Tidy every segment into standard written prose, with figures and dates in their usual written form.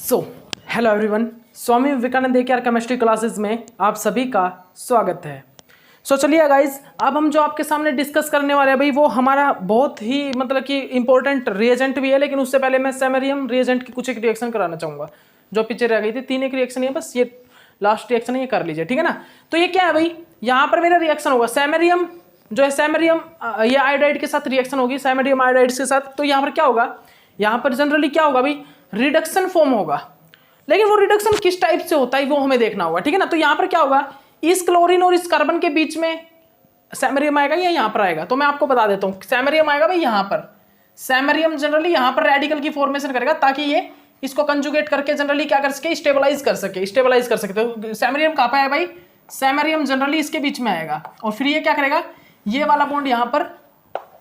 So hello everyone, Swami Vivekananda care chemistry classes में आप सभी का स्वागत है। चलिए गाइज, अब हम जो आपके सामने डिस्कस करने वाले हैं भाई, वो हमारा बहुत ही मतलब कि इंपॉर्टेंट रिएजेंट भी है, लेकिन उससे पहले मैं सैमेरियम रिएजेंट की कुछ एक रिएक्शन कराना चाहूँगा जो पीछे रह गई थी। 3 एक रिएक्शन है, बस ये लास्ट रिएक्शन है, ये कर लीजिए, ठीक है ना। तो ये क्या है भाई, यहाँ पर मेरा रिएक्शन होगा सैमेरियम जो है, सैमेरियम ये आयोडाइड के साथ रिएक्शन होगी, सैमेरियम आयोडाइड के साथ। तो यहाँ पर क्या होगा, यहाँ पर जनरली क्या होगा भाई, रिडक्शन फॉर्म होगा, लेकिन वो रिडक्शन किस टाइप से होता है वो हमें देखना होगा, ठीक है ना। तो यहाँ पर क्या होगा, इस क्लोरीन और इस कार्बन के बीच में सैमेरियम आएगा या यहाँ पर आएगा, तो मैं आपको बता देता हूँ। सैमेरियम आएगा भाई यहाँ पर, सैमेरियम जनरली यहाँ पर रेडिकल की फॉर्मेशन करेगा ताकि ये इसको कंजुगेट करके जनरली क्या कर सके, स्टेबलाइज कर सके। तो सैमेरियम कहाँ पे आया भाई, सैमेरियम जनरली इसके बीच में आएगा, और फिर ये क्या करेगा, ये वाला बॉन्ड यहाँ पर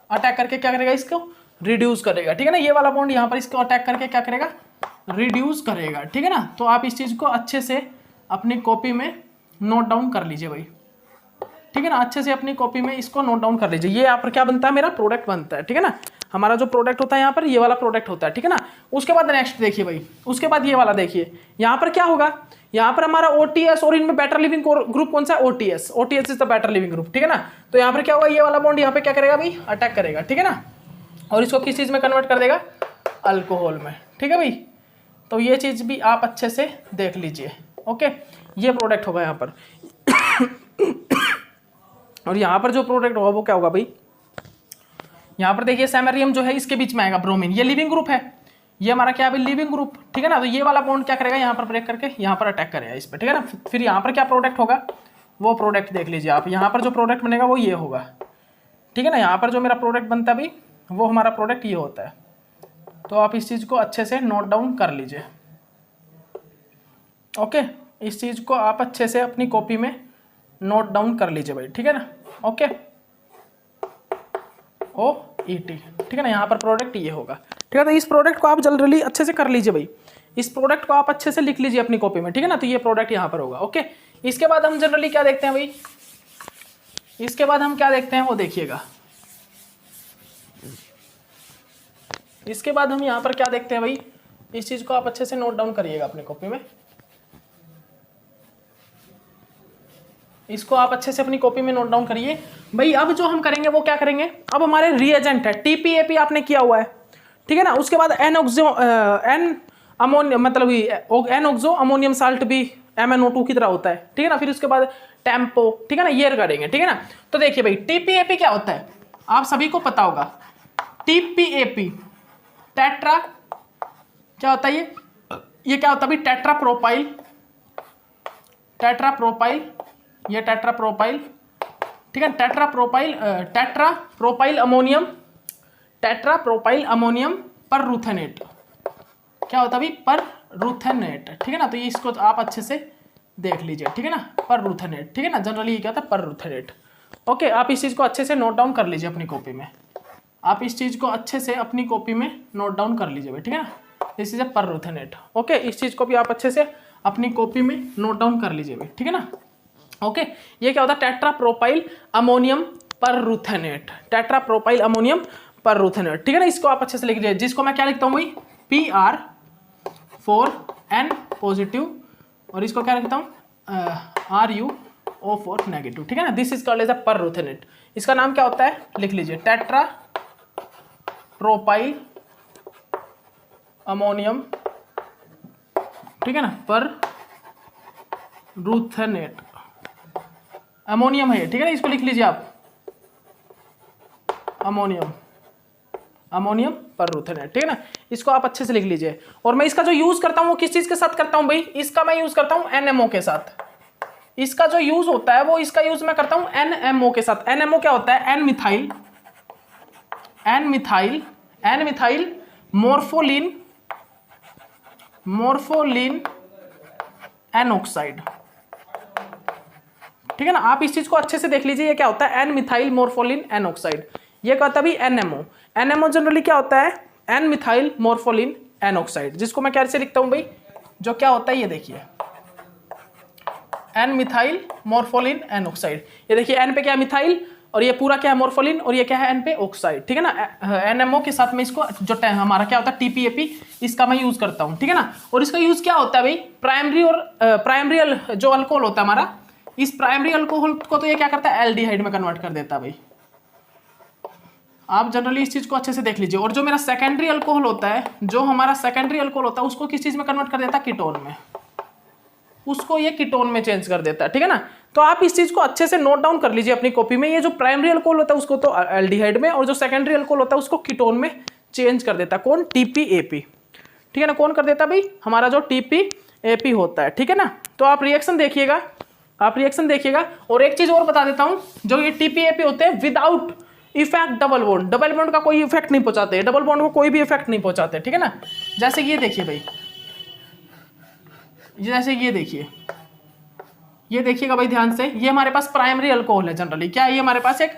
अटैक करके क्या करेगा, इसको रिड्यूस करेगा, ठीक है ना। ये वाला बॉन्ड यहाँ पर इसको अटैक करके क्या करेगा, रिड्यूस करेगा, ठीक है ना। तो आप इस चीज़ को अच्छे से अपनी कॉपी में नोट डाउन कर लीजिए भाई, ठीक है ना। अच्छे से अपनी कॉपी में इसको नोट डाउन कर लीजिए। ये यहाँ पर क्या बनता है, मेरा प्रोडक्ट बनता है, ठीक है ना। हमारा जो प्रोडक्ट होता है यहाँ पर, ये वाला प्रोडक्ट होता है, ठीक है ना। उसके बाद नेक्स्ट देखिए भाई, उसके बाद ये वाला देखिए, यहाँ पर क्या होगा, यहाँ पर हमारा OTS, और इनमें बेटर लिविंग ग्रुप कौन सा है, OTS is the better leaving group, ठीक है ना। तो यहाँ पर क्या होगा, ये वाला बॉन्ड यहाँ पे क्या करेगा भाई, अटैक करेगा, ठीक है ना, और इसको किस चीज़ में कन्वर्ट कर देगा, अल्कोहल में, ठीक है भाई। तो ये चीज़ भी आप अच्छे से देख लीजिए, ओके। ये प्रोडक्ट होगा यहाँ पर और यहाँ पर जो प्रोडक्ट होगा वो क्या होगा भाई, यहाँ पर देखिए सैमेरियम जो है इसके बीच में आएगा ब्रोमीन, ये लिविंग ग्रुप है, ये हमारा क्या है लिविंग ग्रुप, ठीक है ना। तो ये वाला बॉन्ड क्या करेगा, यहाँ पर ब्रेक करके यहाँ पर अटैक करेगा इस पर, ठीक है ना। फिर यहाँ पर क्या प्रोडक्ट होगा, वो प्रोडक्ट देख लीजिए आप। यहाँ पर जो प्रोडक्ट बनेगा वो ये होगा, ठीक है ना। यहाँ पर जो मेरा प्रोडक्ट बनता है भाई, वो हमारा प्रोडक्ट ये होता है। तो आप इस चीज़ को अच्छे से नोट डाउन कर लीजिए, ओके। इस चीज़ को आप अच्छे से अपनी कॉपी में नोट डाउन कर लीजिए भाई, ठीक है ना, ओके। OET, ठीक है ना। यहाँ पर प्रोडक्ट ये होगा, ठीक है। तो इस प्रोडक्ट को आप जल्दी अच्छे से कर लीजिए भाई, इस प्रोडक्ट को आप अच्छे से लिख लीजिए अपनी कॉपी में, ठीक है ना। तो ये प्रोडक्ट यहाँ पर होगा, ओके। इसके बाद हम जनरली क्या देखते हैं भाई, इसके बाद हम क्या देखते हैं वो देखिएगा। इसके बाद हम यहाँ पर क्या देखते हैं भाई, इस चीज़ को आप अच्छे से नोट डाउन करिएगा अपनी कॉपी में, इसको आप अच्छे से अपनी कॉपी में नोट डाउन करिए भाई। अब जो हम करेंगे वो क्या करेंगे, अब हमारे रिएजेंट है TPAP आपने किया हुआ है, ठीक है ना। उसके बाद एन ऑक्सो अमोनियम साल्ट भी MnO2 की तरह होता है, ठीक है ना। फिर उसके बाद टेम्पो, ठीक है ना, ये करेंगे, ठीक है ना। तो देखिए भाई TPAP क्या होता है, आप सभी को पता होगा। TPAP टेट्रा क्या होता है, ये क्या होता है भाई, टेट्रा प्रोपाइल, ये टेट्रा प्रोपाइल, ठीक है। टेट्रा प्रोपाइल अमोनियम पररूथेनेट, क्या होता है भाई, पररूथेनेट, ठीक है ना। तो ये इसको आप अच्छे से देख लीजिए, ठीक है ना, पररूथेनेट, ठीक है ना। जनरली ये क्या होता है, पररूथेनेट, ओके। आप इस चीज़ को अच्छे से नोट डाउन कर लीजिए अपनी कॉपी में, आप इस चीज़ को अच्छे से अपनी कॉपी में नोट डाउन कर लीजिए, ठीक है ना। This is a perruthenate, okay. इस चीज़ को भी आप अच्छे से अपनी कॉपी में नोट डाउन कर लीजिए, ठीक है ना, ओके। ये क्या होता है, tetra propyl ammonium perruthenate, tetra propyl ammonium perruthenate, ठीक है ना। इसको आप अच्छे से लिख लीजिए, जिसको मैं क्या लिखता हूँ भाई, PR4N पॉजिटिव, और इसको क्या लिखता हूँ, RuO4 नेगेटिव, ठीक है ना। This is called as a perruthenate. इसका नाम क्या होता है, लिख लीजिए, टेट्रा प्रोपाइल अमोनियम, ठीक है ना, पररूथेनेट, अमोनियम है, ठीक है ना। इसको लिख लीजिए आप, अमोनियम पररूथेनेट, ठीक है ना। इसको आप अच्छे से लिख लीजिए। और मैं इसका जो यूज करता हूँ वो किस चीज के साथ करता हूँ भाई, इसका मैं यूज करता हूँ NMO के साथ। इसका जो यूज होता है वो, इसका यूज मैं करता हूँ NMO के साथ। NMO क्या होता है, N मिथाइल मोर्फोलिन एनऑक्साइड, ठीक है ना। आप इस चीज को अच्छे से देख लीजिए, ये क्या होता है, N मिथाइल मोर्फोलिन एनऑक्साइड, ये क्या होता है भाई, NMO जनरली क्या होता है, N मिथाइल मोर्फोलिन एनऑक्साइड, जिसको मैं कैसे लिखता हूं भाई, जो क्या होता है ये देखिए, N मिथाइल मोर्फोलिन एनऑक्साइड, ये देखिए N पे क्या मिथाइल और ये पूरा क्या है मोर्फोलिन, और ये क्या है एन पे ऑक्साइड, ठीक है ना। एनएमओ के साथ में इसको जो हमारा क्या होता है टीपीएपी, इसका मैं यूज करता हूँ, ठीक है ना। और इसका यूज क्या होता है भाई, प्राइमरी और प्राइमरी जो अल्कोहल होता है हमारा, इस प्राइमरी अल्कोहल को तो ये क्या करता है एल्डिहाइड में कन्वर्ट कर देता है भाई। आप जनरली इस चीज को अच्छे से देख लीजिए। और जो मेरा सेकेंडरी अल्कोहल होता है, जो हमारा सेकेंडरी अल्कोहल होता है, उसको किस चीज में कन्वर्ट कर देता है, कीटोन में, उसको ये कीटोन में चेंज कर देता है, ठीक है ना। तो आप इस चीज को अच्छे से नोट डाउन कर लीजिए अपनी कॉपी में। ये जो प्राइमरी अल्कोहल होता है उसको तो एल्डिहाइड में, और जो सेकेंडरी अल्कोहल होता है उसको कीटोन में चेंज कर देता है। कौन, टीपीएपी, ठीक है ना। कौन कर देता है भाई, हमारा जो टीपीएपी होता है, ठीक है ना। तो आप रिएक्शन देखिएगा, आप रिएक्शन देखिएगा। और एक चीज और बता देता हूं, जो ये टीपीएपी होते हैं without effect double bond, double bond का कोई इफेक्ट नहीं पहुंचाते, डबल बॉन्ड को कोई भी इफेक्ट नहीं पहुंचाते, ठीक है ना। जैसे ये देखिए भाई, जैसे ये देखिए, ये देखिएगा भाई ध्यान से, ये हमारे पास प्राइमरी अल्कोहल है जनरली। क्या है ये हमारे पास, एक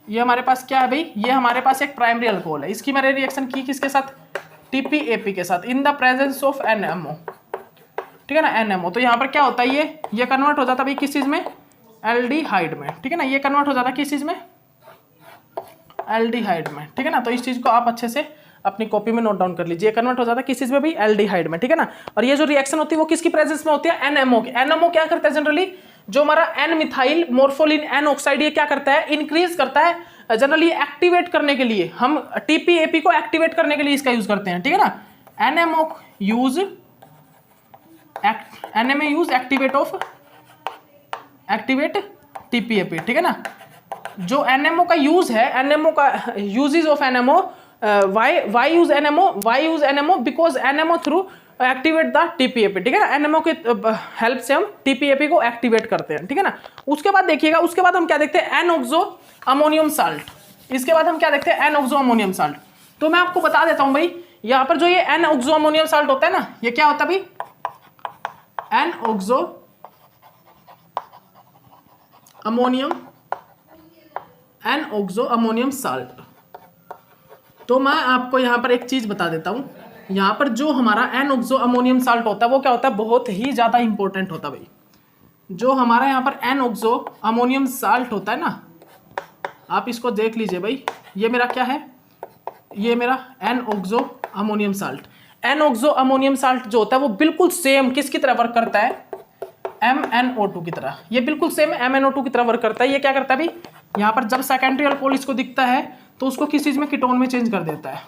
ये हमारे पास क्या है भाई, ये हमारे पास एक प्राइमरी अल्कोहल है। इसकी मैंने रिएक्शन की किसके साथ, टीपीएपी के साथ, इन द प्रेजेंस ऑफ एनएमओ, ठीक है ना, एनएमओ। तो यहाँ पर क्या होता है, ये कन्वर्ट हो जाता है भाई किस चीज में, एल्डिहाइड में, ठीक है ना। ये कन्वर्ट हो जाता है किस चीज में, एल्डिहाइड में, ठीक है ना। तो इस चीज को आप अच्छे से अपनी कॉपी में नोट डाउन कर लीजिए। कन्वर्ट हो जाता है किस चीज में भी, एल्डिहाइड में, ठीक है ना। और ये जो रिएक्शन होती है वो किसकी प्रेजेंस में होती है, एनएमओ की। एनएमओ क्या करता है जनरली, जो हमारा एन मिथाइल मोर्फोलिन एन ऑक्साइड, ये क्या करता है, इंक्रीज करता है जनरली एक्टिवेट करने के लिए। हम टीपीएपी को एक्टिवेट करने के लिए इसका यूज करते हैं, ठीक है ना। एनएमओ यूज एक्टिवेट टीपीएपी, ठीक है ना। जो एनएमओ का यूज है, एनएमओ का uses of NMO, why use NMO because NMO through activate the TPAP, ठीक है ना। एनएमओ के हेल्प से हम टीपीएपी को एक्टिवेट करते हैं, ठीक है ना। उसके बाद देखिएगा, उसके बाद हम क्या देखते हैं, एन ऑक्सो अमोनियम साल्ट। इसके बाद हम क्या देखते हैं, एन ऑक्सो अमोनियम साल्ट। तो मैं आपको बता देता हूं भाई, यहां पर जो ये एन ऑक्सो अमोनियम साल्ट होता है ना, ये क्या होता है भाई, एन ऑक्सो अमोनियम साल्ट। तो मैं आपको यहां पर एक चीज बता देता हूं, यहां पर जो हमारा एन ऑक्सो अमोनियम साल्ट होता है वो क्या होता है, बहुत ही ज्यादा इंपॉर्टेंट होता है भाई। जो हमारा यहां पर एन ऑक्सो अमोनियम साल्ट होता है ना, आप इसको देख लीजिए भाई, ये मेरा क्या है, ये मेरा N oxo ammonium salt. N oxo ammonium salt जो होता है वो बिल्कुल सेम किसकी तरह वर्क करता है, MnO2 की तरह। ये बिल्कुल सेम MnO2 की तरह वर्क करता है। ये क्या करता है भाई, यहाँ पर जब सेकेंडरी अल्कोहल इसको दिखता है तो उसको किस चीज में, कीटोन में चेंज कर देता है।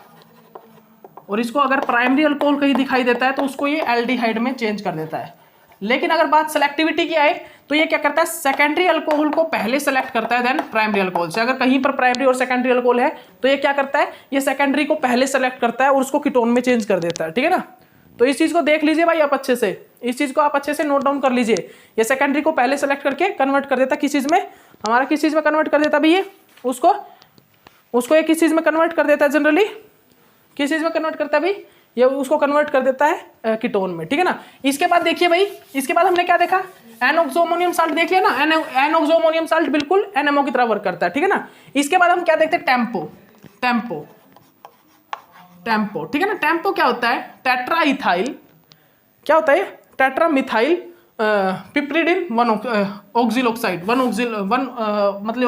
और इसको अगर प्राइमरी अल्कोहल कहीं दिखाई देता है तो उसको ये एल्डिहाइड में चेंज कर देता है। लेकिन अगर बात सेलेक्टिविटी की आए तो ये क्या करता है, सेकेंडरी अल्कोहल को पहले सेलेक्ट करता है देन प्राइमरी अल्कोहल से। अगर कहीं पर प्राइमरी और सेकेंडरी अल्कोहल है तो ये क्या करता है, ये सेकेंडरी को पहले सेलेक्ट करता है और उसको कीटोन में चेंज कर देता है, ठीक है ना। तो इस चीज को देख लीजिए भाई आप अच्छे से, इस चीज को आप अच्छे से नोट डाउन कर लीजिए। ये सेकेंडरी को पहले सेलेक्ट करके कन्वर्ट कर देता किस चीज में, हमारा किस चीज में कन्वर्ट कर देता भाई, ये उसको ये किस चीज में कन्वर्ट कर देता है, जनरली किस चीज में कन्वर्ट करता है भाई, ये उसको कन्वर्ट कर देता है कीटोन में, ठीक है ना। इसके बाद देखिए भाई, इसके बाद हमने क्या देखा, एन ऑक्सो अमोनियम साल्ट देख लिया ना। एन ऑक्सो अमोनियम साल्ट बिल्कुल एनएमओ की तरह वर्क करता है, ठीक है ना। इसके बाद हम क्या देखते हैं, टेम्पो, ठीक है ना। टेम्पो क्या होता है, टेट्रा इथाइल, क्या होता है, टेट्रा मिथाइल पिप्रिडिन वन ऑक्सिल ऑक्साइड, मतलब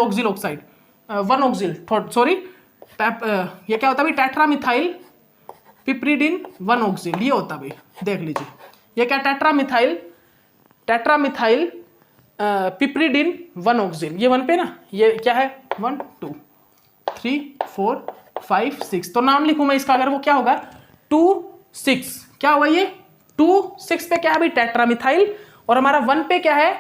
ऑक्सिल ऑक्साइड, ये क्या होता है भाई, टेट्रा मिथाइल पिप्रिडिन 1 ऑक्सिल, ये होता है भाई, देख लीजिए। ये क्या, टेट्रा मिथाइल पिप्रिडिन 1 ऑक्सिल, ये 1 पे ना, ये क्या है 1 2 3 4 5 6। तो नाम लिखूं मैं इसका, अगर वो क्या होगा 2 6, क्या होगा ये 2 6 पे क्या है भाई, टेट्रामिथाइल। और हमारा 1 पे क्या है,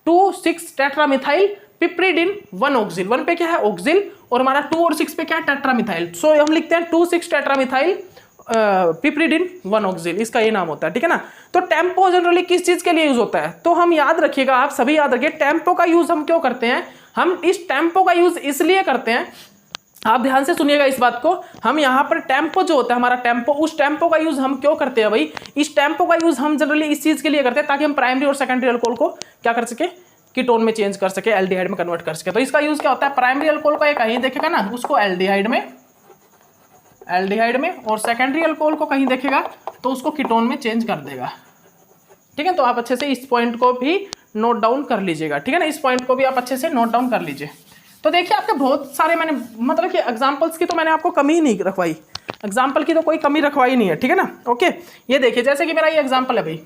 2 6 टेट्रामिथाइल पिप्रिडिन 1 ऑक्सिल। 1 पे क्या है ऑक्सिल, और हमारा 2 और 6 पे क्या है, टेट्रामिथाइल। सो हम लिखते हैं 2 6 टेट्रामिथाइल पिप्रिडिन 1 ऑक्सिल, इसका ये नाम होता है, ठीक है ना। तो टेम्पो जनरली किस चीज के लिए यूज होता है, तो हम याद रखिएगा, आप सभी याद रखिए, टेम्पो का यूज हम क्यों करते हैं, हम इस टेम्पो का यूज इसलिए करते हैं, आप ध्यान से सुनिएगा इस बात को। हम यहाँ पर टेम्पो जो होता है हमारा टेम्पो, उस टेम्पो का यूज हम क्यों करते हैं भाई, इस टेम्पो का यूज हम जनरली इस चीज के लिए करते हैं ताकि हम प्राइमरी और सेकेंडरी अल्कोहल को क्या कर सके, कीटोन में चेंज कर सके, एल्डिहाइड में कन्वर्ट कर सके। तो इसका यूज क्या होता है, प्राइमरी अल्कोहल का कहीं देखेगा ना, उसको एल्डिहाइड में, और सेकेंडरी अल्कोहल को कहीं देखेगा तो उसको कीटोन में चेंज कर देगा, ठीक है। तो आप अच्छे से इस पॉइंट को भी नोट डाउन कर लीजिएगा, ठीक है ना, इस पॉइंट को भी आप अच्छे से नोट डाउन कर लीजिए, तो देखिए आपके बहुत सारे मैंने मतलब कि एग्जाम्पल्स की तो मैंने आपको कमी ही नहीं रखवाई, एग्जाम्पल की तो कोई कमी रखवाई नहीं है, ठीक है ना। ओके, ये देखिए जैसे कि मेरा ये एग्जाम्पल है भाई,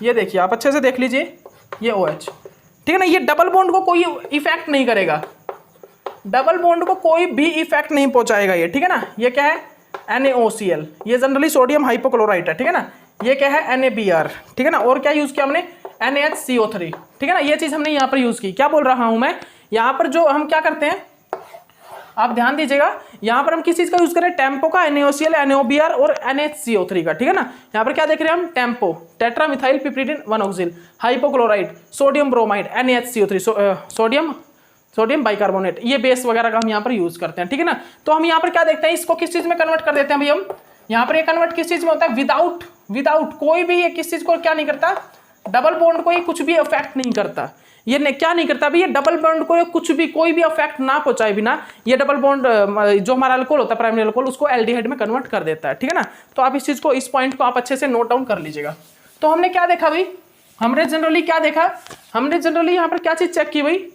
ये देखिए आप अच्छे से देख लीजिए, ये OH, ठीक है ना। ये डबल बॉन्ड को कोई इफेक्ट नहीं करेगा, डबल बॉन्ड को कोई भी इफेक्ट नहीं पहुंचाएगा ये, ठीक है ना। ये क्या है NaOCl, ये जनरली सोडियम हाइपोक्लोराइट है, ठीक है ना। ये क्या है NaBr, ठीक है ना। और क्या यूज किया हमने NaHCO3, ठीक है ना। ये चीज हमने यहाँ पर यूज की। क्या बोल रहा हूं मैं, यहाँ पर जो हम क्या करते हैं आप ध्यान दीजिएगा, यहाँ पर हम किस चीज का यूज करें, टेम्पो का, NaOCl, NaOBr और NaHCO3 का, ठीक है ना। यहाँ पर क्या देख रहे हैं हम, TEMPO, tetramethyl piperidine 1 oxyl, hypochloride, sodium bromide, NaHCO3, sodium bicarbonate, ये बेस वगैरह का हम यहाँ पर यूज करते हैं, ठीक है ना। तो हम यहाँ पर क्या देखते हैं, इसको किस चीज में कन्वर्ट कर देते हैं भाई हम, यहाँ पर ये कन्वर्ट किस चीज में होता है, विदाउट कोई भी ये किस चीज को क्या नहीं करता, डबल बॉन्ड को ये कुछ भी अफेक्ट नहीं करता। ये क्या नहीं करता भाई, ये डबल बॉन्ड को कुछ भी कोई भी अफेक्ट ना पहुंचाए बिना ये डबल बॉन्ड जो हमारा अल्कोहल होता है प्राइमरी अल्कोहल, उसको एल्डिहाइड में कन्वर्ट कर देता है, ठीक है ना। तो आप इस चीज को, इस पॉइंट को आप अच्छे से नोट डाउन कर लीजिएगा। तो हमने क्या देखा भाई, हमने जनरली क्या देखा, हमने जनरली यहाँ पर क्या चीज चेक की भाई,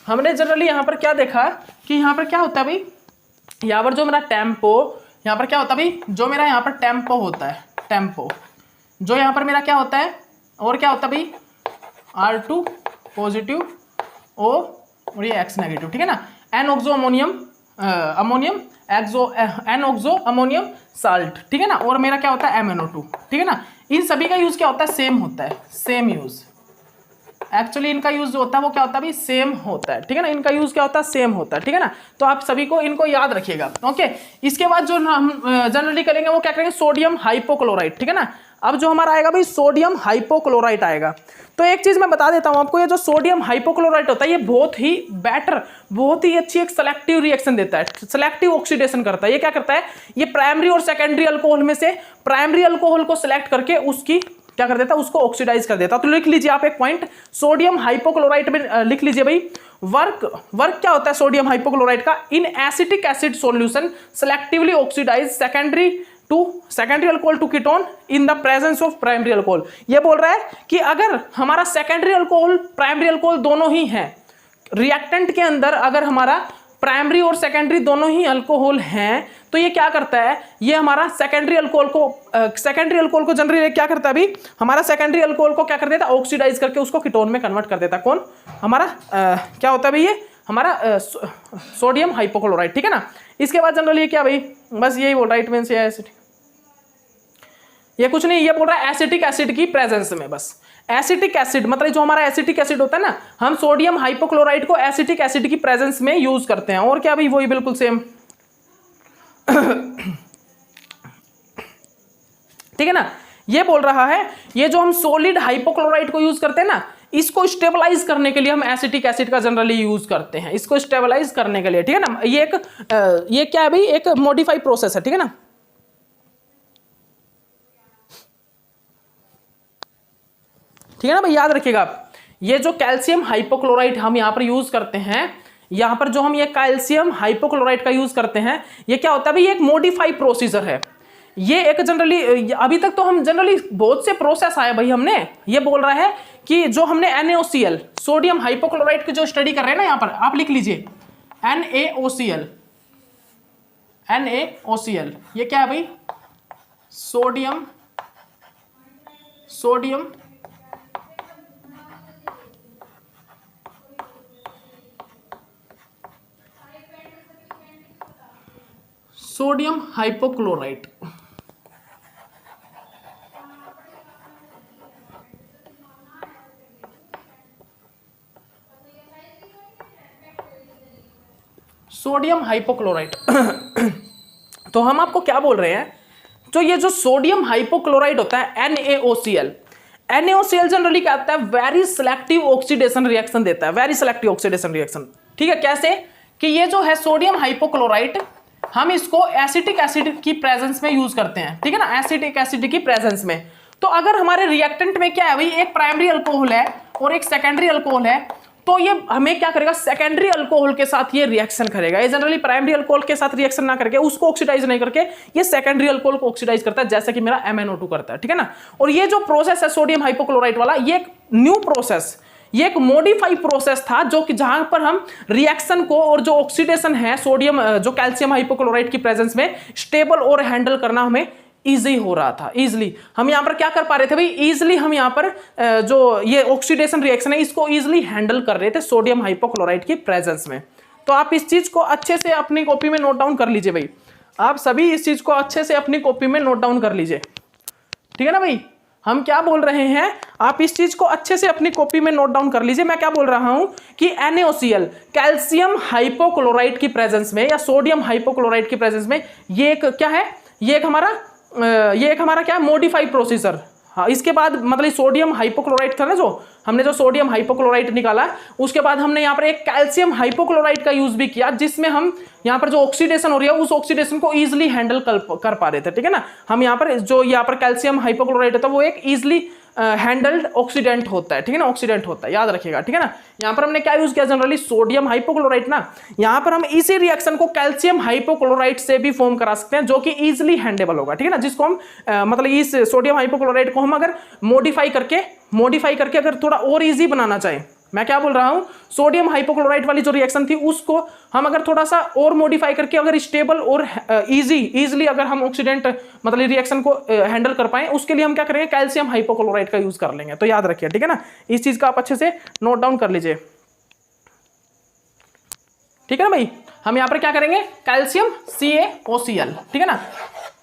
हमने जनरली यहाँ पर क्या देखा कि यहाँ पर क्या होता है भाई, यहाँ पर जो मेरा टेम्पो, यहाँ पर क्या होता है भाई, जो मेरा यहाँ पर टेम्पो होता है, टेम्पो जो यहाँ पर मेरा क्या होता है, और क्या होता है भाई R2 पॉजिटिव O और ये X नेगेटिव, ठीक है ना। N-ऑक्सो अमोनियम N-ऑक्सो अमोनियम साल्ट, ठीक है ना। और मेरा क्या होता है MnO2, ठीक है ना। इन सभी का यूज क्या होता है, सेम होता है, सेम यूज। एक्चुअली इनका यूज जो होता है वो क्या होता है भाई, सेम होता है, ठीक है ना। इनका यूज क्या होता है, सेम होता है, ठीक है ना। तो आप सभी को इनको याद रखिएगा। ओके, इसके बाद जो हम जनरली करेंगे वो क्या करेंगे, सोडियम हाइपोक्लोराइट, ठीक है ना। अब जो हमारा आएगा भाई सोडियम हाइपोक्लोराइट आएगा। तो एक चीज मैं बता देता हूं आपको, ये जो सोडियम हाइपोक्लोराइट होता है ये बहुत ही बेटर, बहुत ही अच्छी एक सेलेक्टिव रिएक्शन देता है, सेलेक्टिव ऑक्सीडेशन करता है। ये क्या करता है, ये प्राइमरी और सेकेंडरी अल्कोहल में से प्राइमरी अल्कोहल को सिलेक्ट करके उसकी क्या कर देता है, उसको ऑक्सीडाइज कर देता है। तो लिख लीजिए आप एक पॉइंट, सोडियम हाइपोक्लोराइट में लिख लीजिए भाई, वर्क क्या होता है सोडियम हाइपोक्लोराइट का, in acetic acid solution selectively oxidise secondary alcohol to ketone in the presence of primary alcohol. ये बोल रहा है कि अगर हमारा सेकेंडरी अल्कोहल प्राइमरी अल्कोहल दोनों ही हैं, रिएक्टेंट के अंदर अगर हमारा प्राइमरी और सेकेंडरी दोनों ही अल्कोहल हैं, तो ये क्या करता है, ये हमारा सेकेंडरी अल्कोहल को जनरली क्या करता है अभी, हमारा सेकेंडरी अल्कोहल को क्या कर देता है, ऑक्सीडाइज करके उसको कीटोन में कन्वर्ट कर देता है। कौन, हमारा क्या होता है भाई, ये हमारा सोडियम हाइपोक्लोराइट, ठीक है ना। इसके बाद जनरली क्या भाई, बस यही बोल रहा है, इट मींस ये कुछ नहीं, ये बोल रहा है एसिटिक एसिड की प्रेजेंस में, बस एसिटिक एसिड मतलब जो हमारा एसिटिक एसिड होता है ना, हम सोडियम हाइपोक्लोराइड को एसिटिक एसिड की प्रेजेंस में यूज करते हैं। और क्या भाई, वही बिल्कुल सेम, ठीक है ना। ये बोल रहा है, ये जो हम सॉलिड हाइपोक्लोराइड को यूज करते हैं ना, इसको स्टेबलाइज करने के लिए हम एसिटिक एसिड का जनरली यूज करते हैं, इसको स्टेबलाइज करने के लिए, ठीक है ना। ये क्या है भाई, एक मॉडिफाइड प्रोसेस है, ठीक है ना। ठीक है ना भाई, याद रखिएगा आप, ये जो कैल्शियम हाइपोक्लोराइड हम यहाँ पर यूज करते हैं, यहाँ पर जो हम ये कैल्शियम हाइपोक्लोराइड का यूज करते हैं, ये क्या होता है भाई, ये एक मॉडिफाइड प्रोसीजर है। ये एक जनरली, अभी तक तो हम जनरली बहुत से प्रोसेस आए भाई, हमने ये बोल रहा है कि जो हमने NaOCl सोडियम हाइपोक्लोराइड की जो स्टडी कर रहे हैं ना, यहाँ पर आप लिख लीजिए NaOCl, ये क्या है भाई, सोडियम हाइपोक्लोराइट, सोडियम हाइपोक्लोराइट। तो हम आपको क्या बोल रहे हैं, तो ये जो सोडियम हाइपोक्लोराइट होता है NaOCl जनरली क्या होता है, वेरी सिलेक्टिव ऑक्सीडेशन रिएक्शन देता है, वेरी सिलेक्टिव ऑक्सीडेशन रिएक्शन, ठीक है। कैसे कि ये जो है सोडियम हाइपोक्लोराइट, हम इसको एसिटिक एसिड की प्रेजेंस में यूज करते हैं, ठीक है ना, एसिटिक एसिड की प्रेजेंस में। तो अगर हमारे रिएक्टेंट में क्या है भाई, एक प्राइमरी अल्कोहल है और एक सेकेंडरी अल्कोहल है, तो ये हमें क्या करेगा, सेकेंडरी अल्कोहल के साथ ये रिएक्शन करेगा। ये जनरली प्राइमरी अल्कोहल के साथ रिएक्शन ना करके, उसको ऑक्सीडाइज नहीं करके, ये सेकेंडरी अल्कोहल को ऑक्सीडाइज करता है, जैसा कि मेरा MnO2 करता है, ठीक है ना। और ये जो प्रोसेस है सोडियम हाइपोक्लोराइट वाला, ये एक न्यू प्रोसेस, ये एक मॉडिफाई प्रोसेस था जो कि जहां पर हम रिएक्शन को और जो ऑक्सीडेशन है सोडियम जो कैल्शियम हाइपोक्लोराइट की प्रेजेंस में स्टेबल और हैंडल करना हमें इजी हो रहा था। इजिली हम यहां पर क्या कर पा रहे थे भाई, इजिली हम यहां पर जो ये ऑक्सीडेशन रिएक्शन है इसको इजिली हैंडल कर रहे थे सोडियम हाइपोक्लोराइट की प्रेजेंस में। तो आप इस चीज को अच्छे से अपनी कॉपी में नोट डाउन कर लीजिए भाई, आप सभी इस चीज को अच्छे से अपनी कॉपी में नोट डाउन कर लीजिए, ठीक है ना भाई। हम क्या बोल रहे हैं, आप इस चीज को अच्छे से अपनी कॉपी में नोट डाउन कर लीजिए। मैं क्या बोल रहा हूं कि NaOCl कैल्शियम हाइपोक्लोराइट की प्रेजेंस में या सोडियम हाइपोक्लोराइट की प्रेजेंस में ये एक क्या है, ये एक हमारा क्या मॉडिफाइड प्रोसीजर। हाँ, इसके बाद मतलब सोडियम हाइपोक्लोराइट था ना, जो हमने जो सोडियम हाइपोक्लोराइट निकाला उसके बाद हमने यहाँ पर एक कैल्शियम हाइपोक्लोराइट का यूज भी किया, जिसमें हम यहाँ पर जो ऑक्सीडेशन हो रही है उस ऑक्सीडेशन को इजीली हैंडल कर पा रहे थे, ठीक है ना। हम यहाँ पर जो यहाँ पर कैल्शियम हाइपोक्लोराइट होता है वो एक इजिली हैंडल्ड ऑक्सीडेंट होता है, ठीक है ना, ऑक्सीडेंट होता है, याद रखिएगा, ठीक है ना। यहाँ पर हमने क्या यूज किया, जनरली सोडियम हाइपोक्लोराइट ना, यहाँ पर हम इसी रिएक्शन को कैल्शियम हाइपोक्लोराइट से भी फॉर्म करा सकते हैं जो कि इजिली हैंडेबल होगा, ठीक है ना, जिसको हम मतलब इस सोडियम हाइपोक्लोराइट को हम अगर मॉडिफाई करके अगर थोड़ा और इजी बनाना चाहें, मैं क्या बोल रहा हूं, सोडियम हाइपोक्लोराइट वाली जो रिएक्शन थी उसको हम अगर थोड़ा सा और मॉडिफाई करके अगर स्टेबल और इजीली अगर हम ऑक्सीडेंट मतलब रिएक्शन को हैंडल कर पाए, उसके लिए हम क्या करेंगे, कैल्शियम हाइपोक्लोराइट का यूज कर लेंगे। तो याद रखिए, ठीक है ना, इस चीज का आप अच्छे से नोट डाउन कर लीजिए, ठीक है ना भाई। हम यहां पर क्या करेंगे, कैल्शियम CaOCl, ठीक है ना,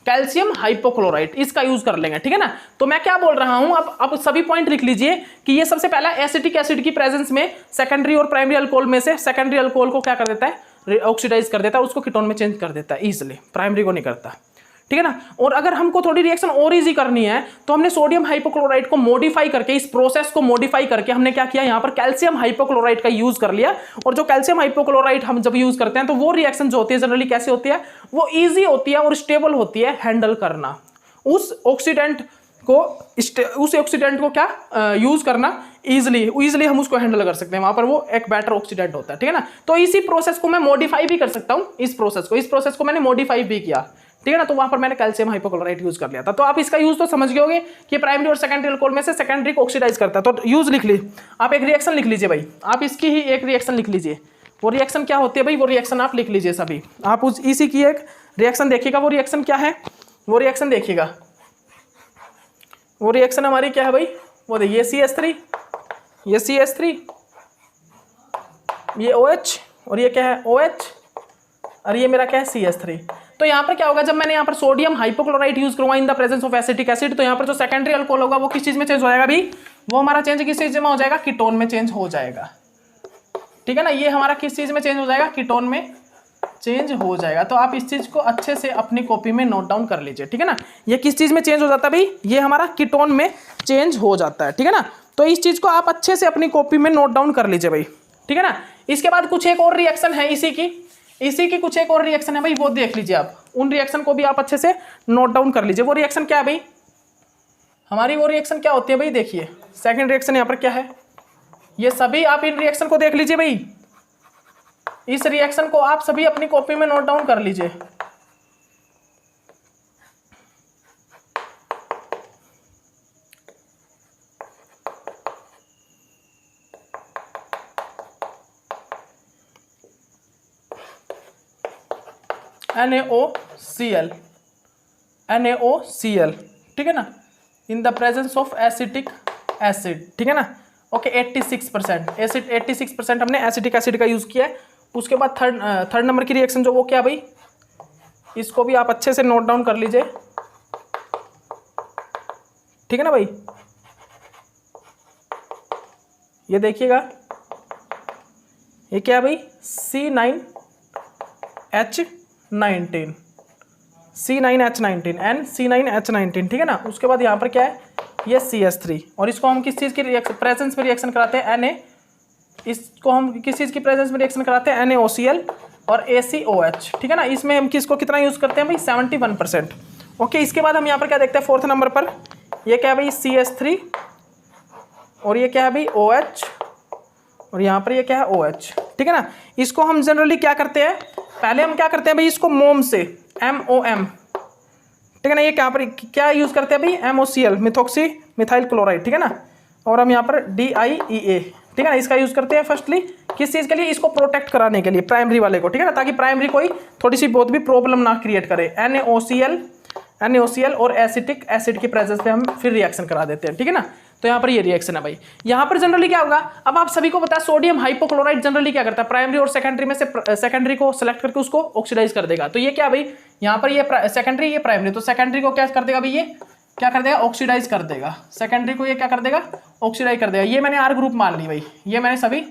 कैल्शियम हाइपोक्लोराइट इसका यूज कर लेंगे, ठीक है ना। तो मैं क्या बोल रहा हूं, अब सभी पॉइंट लिख लीजिए कि ये सबसे पहला एसिटिक एसिड की प्रेजेंस में सेकेंडरी और प्राइमरी अल्कोहल में से सेकेंडरी अल्कोहल को क्या कर देता है, ऑक्सीडाइज कर देता है, उसको कीटोन में चेंज कर देता है इजिली, प्राइमरी को नहीं करता, ठीक है ना। और अगर हमको थोड़ी रिएक्शन और इजी करनी है तो हमने सोडियम हाइपोक्लोराइट को मॉडिफाई करके, इस प्रोसेस को मॉडिफाई करके हमने क्या किया, यहां पर कैल्शियम हाइपोक्लोराइट का यूज कर लिया। और जो कैल्शियम हाइपोक्लोराइट हम जब यूज करते हैं तो वो रिएक्शन जो होती है जनरली कैसे होती है, वो इजी होती है और स्टेबल होती है हैंडल करना, उस ऑक्सीडेंट को क्या यूज करना इजिली हम उसको हैंडल कर सकते हैं, वहां पर वो एक बेटर ऑक्सीडेंट होता है, ठीक है ना। तो इसी प्रोसेस को मैं मॉडिफाई भी कर सकता हूं, इस प्रोसेस को मैंने मॉडिफाई भी किया, ठीक है ना। तो वहां पर मैंने कैल्शियम हाइपोक्लोराइट यूज कर लिया था। तो आप इसका यूज तो समझ गए होंगे कि प्राइमरी और सेकेंडरी अल्कोहल में से सेकेंडरी को ऑक्सीडाइज करता है। तो यूज लिख ली, आप एक रिएक्शन लिख लीजिए भाई, आप इसकी ही एक रिएक्शन लिख लीजिए। वो रिएक्शन क्या होती है भाई, वो रिएक्शन आप लिख लीजिए सभी, आप उस इसी की एक रिएक्शन देखिएगा। वो रिएक्शन क्या है, वो रिएक्शन देखिएगा, वो रिएक्शन हमारी क्या है भाई, वो देखिए CH3, ये CH3, ये OH और ये क्या है OH और ये मेरा क्या है CH3। तो यहाँ पर क्या होगा, जब मैंने यहाँ पर सोडियम हाइपोक्लोराइट यूज करूंगा इन the presence of acetic acid, तो यहाँ पर जो सेकेंडरी अल्कोहल होगा वो किस चीज में चेंज हो जाएगा भाई, वो हमारा चेंज किस चीज में हो जाएगा, कीटोन में चेंज हो जाएगा, ठीक है ना। ये हमारा किस चीज में चेंज हो जाएगा, कीटोन में चेंज हो जाएगा। तो आप इस चीज को अच्छे से अपनी कॉपी में नोट डाउन कर लीजिए, ठीक है ना। ये किस चीज में चेंज हो जाता है भाई, ये हमारा कीटोन में चेंज हो जाता है, ठीक है ना। तो इस चीज को आप अच्छे से अपनी कॉपी में नोट डाउन कर लीजिए भाई, ठीक है ना। इसके बाद कुछ एक और रिएक्शन है इसी की कुछ एक और रिएक्शन है भाई, वो देख लीजिए आप, उन रिएक्शन को भी आप अच्छे से नोट डाउन कर लीजिए। वो रिएक्शन क्या है भाई, हमारी वो रिएक्शन क्या होती है भाई, देखिए सेकंड रिएक्शन यहाँ पर क्या है, ये सभी आप इन रिएक्शन को देख लीजिए भाई, इस रिएक्शन को आप सभी अपनी कॉपी में नोट डाउन कर लीजिए। NaOCl, ठीक है ना, इन the presence of acetic acid, ठीक है ना। ओके 86% एसिड, 86% हमने एसिटिक एसिड का यूज किया है। उसके बाद थर्ड नंबर की रिएक्शन जो वो क्या भाई, इसको भी आप अच्छे से नोट डाउन कर लीजिए, ठीक है ना भाई। ये देखिएगा, ये क्या है भाई, C9H19 एंड C9H19, ठीक है ना। उसके बाद यहाँ पर क्या है, ये CH3, और इसको हम किस चीज़ की प्रेजेंस में रिएक्शन कराते हैं, इसको हम किस चीज़ की प्रेजेंस में रिएक्शन कराते हैं, NaOCl और ACOH, ठीक है ना। इसमें हम किसको कितना यूज़ करते हैं भाई, 71%। ओके, इसके बाद हम यहाँ पर क्या देखते हैं, फोर्थ नंबर पर ये क्या है भाई, CH3, और ये क्या है भाई OH, और यहाँ पर ये क्या है OH, ठीक है ना। इसको हम जनरली क्या करते हैं, पहले हम क्या करते हैं भाई, इसको मोम से MOM, ठीक है ना। ये क्या पर क्या यूज करते हैं भाई, MOCl, मिथॉक्सी मिथाइल क्लोराइड, ठीक है ना। और हम यहाँ पर DIEA, ठीक है ना। इसका यूज करते हैं फर्स्टली किस चीज के लिए, इसको प्रोटेक्ट कराने के लिए प्राइमरी वाले को, ठीक है ना, ताकि प्राइमरी कोई थोड़ी सी बहुत भी प्रॉब्लम ना क्रिएट करे। NaOCl और एसिटिक एसिड की प्रेजेंस पे हम फिर रिएक्शन करा देते हैं, ठीक है ना। तो यहाँ पर ये रिएक्शन है भाई। यहाँ पर जनरली क्या होगा, अब आप सभी को पता है सोडियम हाइपोक्लोराइड जनरली क्या करता है, प्राइमरी और सेकेंडरी में से सेकेंडरी को सिलेक्ट करके उसको ऑक्सीडाइज कर देगा। तो ये क्या भाई, यहाँ पर ये सेकेंडरी ये प्राइमरी, तो सेकेंडरी को क्या कर देगा भाई, ये क्या कर देगा, ऑक्सीडाइज कर देगा। सेकेंडरी को ये क्या कर देगा, ऑक्सीडाइज कर देगा। ये मैंने आर ग्रुप मान ली भाई, ये मैंने सभी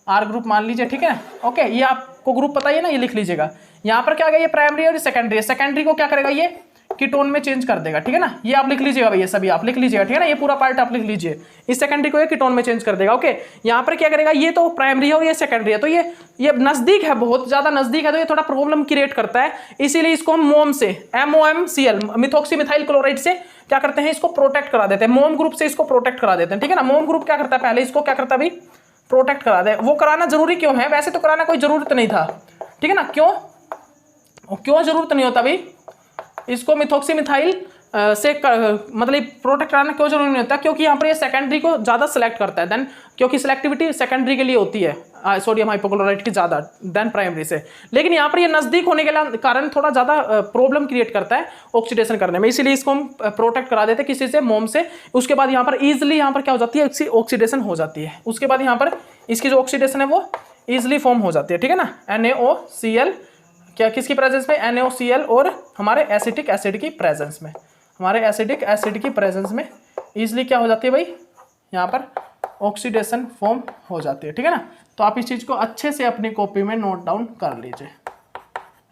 आर ग्रुप मान लीजिए, ठीक है। ओके, ये आपको ग्रुप पता ही है ना, ये लिख लीजिएगा। यहाँ पर क्या आ गया, ये प्राइमरी और सेकेंडरी है। सेकेंडरी को क्या करेगा, ये कीटोन में चेंज कर देगा, ठीक है ना। ये आप लिख लीजिएगा भाई, ये सभी आप लिख लीजिएगा, ठीक है ना। ये पूरा पार्ट आप लिख लीजिए, इस सेकेंडरी को ये कीटोन में चेंज कर देगा। ओके, यहाँ पर क्या करेगा, ये तो प्राइमरी है और ये सेकेंडरी है, तो ये नजदीक है, बहुत ज्यादा नजदीक है, तो ये थोड़ा प्रॉब्लम क्रिएट करता है। इसीलिए इसको हम मोम से MOMCl मिथॉक्सी मिथाइल क्लोराइड से क्या करते हैं, इसको प्रोटेक्ट करा देते हैं। मोम ग्रुप से इसको प्रोटेक्ट करा देते हैं, ठीक है ना। मोम ग्रुप क्या करता है, पहले इसको क्या करता है भाई, प्रोटेक्ट करा दे। वो कराना जरूरी क्यों है, वैसे तो कराना कोई जरूरत नहीं था, ठीक है ना। क्यों जरूरत नहीं होता भाई, इसको मिथॉक्सी मिथाइल से मतलब प्रोटेक्ट कराना क्यों जरूरी नहीं होता, क्योंकि यहाँ पर ये सेकेंडरी को ज्यादा सिलेक्ट करता है देन, क्योंकि सिलेक्टिविटी सेकेंडरी के लिए होती है सोडियम हाइपोक्लोराइड की ज्यादा देन प्राइमरी से। लेकिन यहाँ पर ये नजदीक होने के कारण थोड़ा ज्यादा प्रॉब्लम क्रिएट करता है ऑक्सीडेशन करने में, इसीलिए इसको हम प्रोटेक्ट करा देते हैं किसी से, मोम से। उसके बाद यहाँ पर इजिली यहाँ पर क्या हो जाती है, इसकी ऑक्सीडेशन हो जाती है। उसके बाद यहाँ पर इसकी जो ऑक्सीडेशन है वो इजिली फॉर्म हो जाती है, ठीक है ना। NaOCl क्या किसकी प्रेजेंस में, NaOCl और हमारे एसिटिक एसिड की प्रेजेंस में, हमारे एसिडिक एसिड की प्रेजेंस में इजिली क्या हो जाती है भाई, यहाँ पर ऑक्सीडेशन फॉर्म हो जाती है, ठीक है ना। तो आप इस चीज को अच्छे से अपनी कॉपी में नोट डाउन कर लीजिए,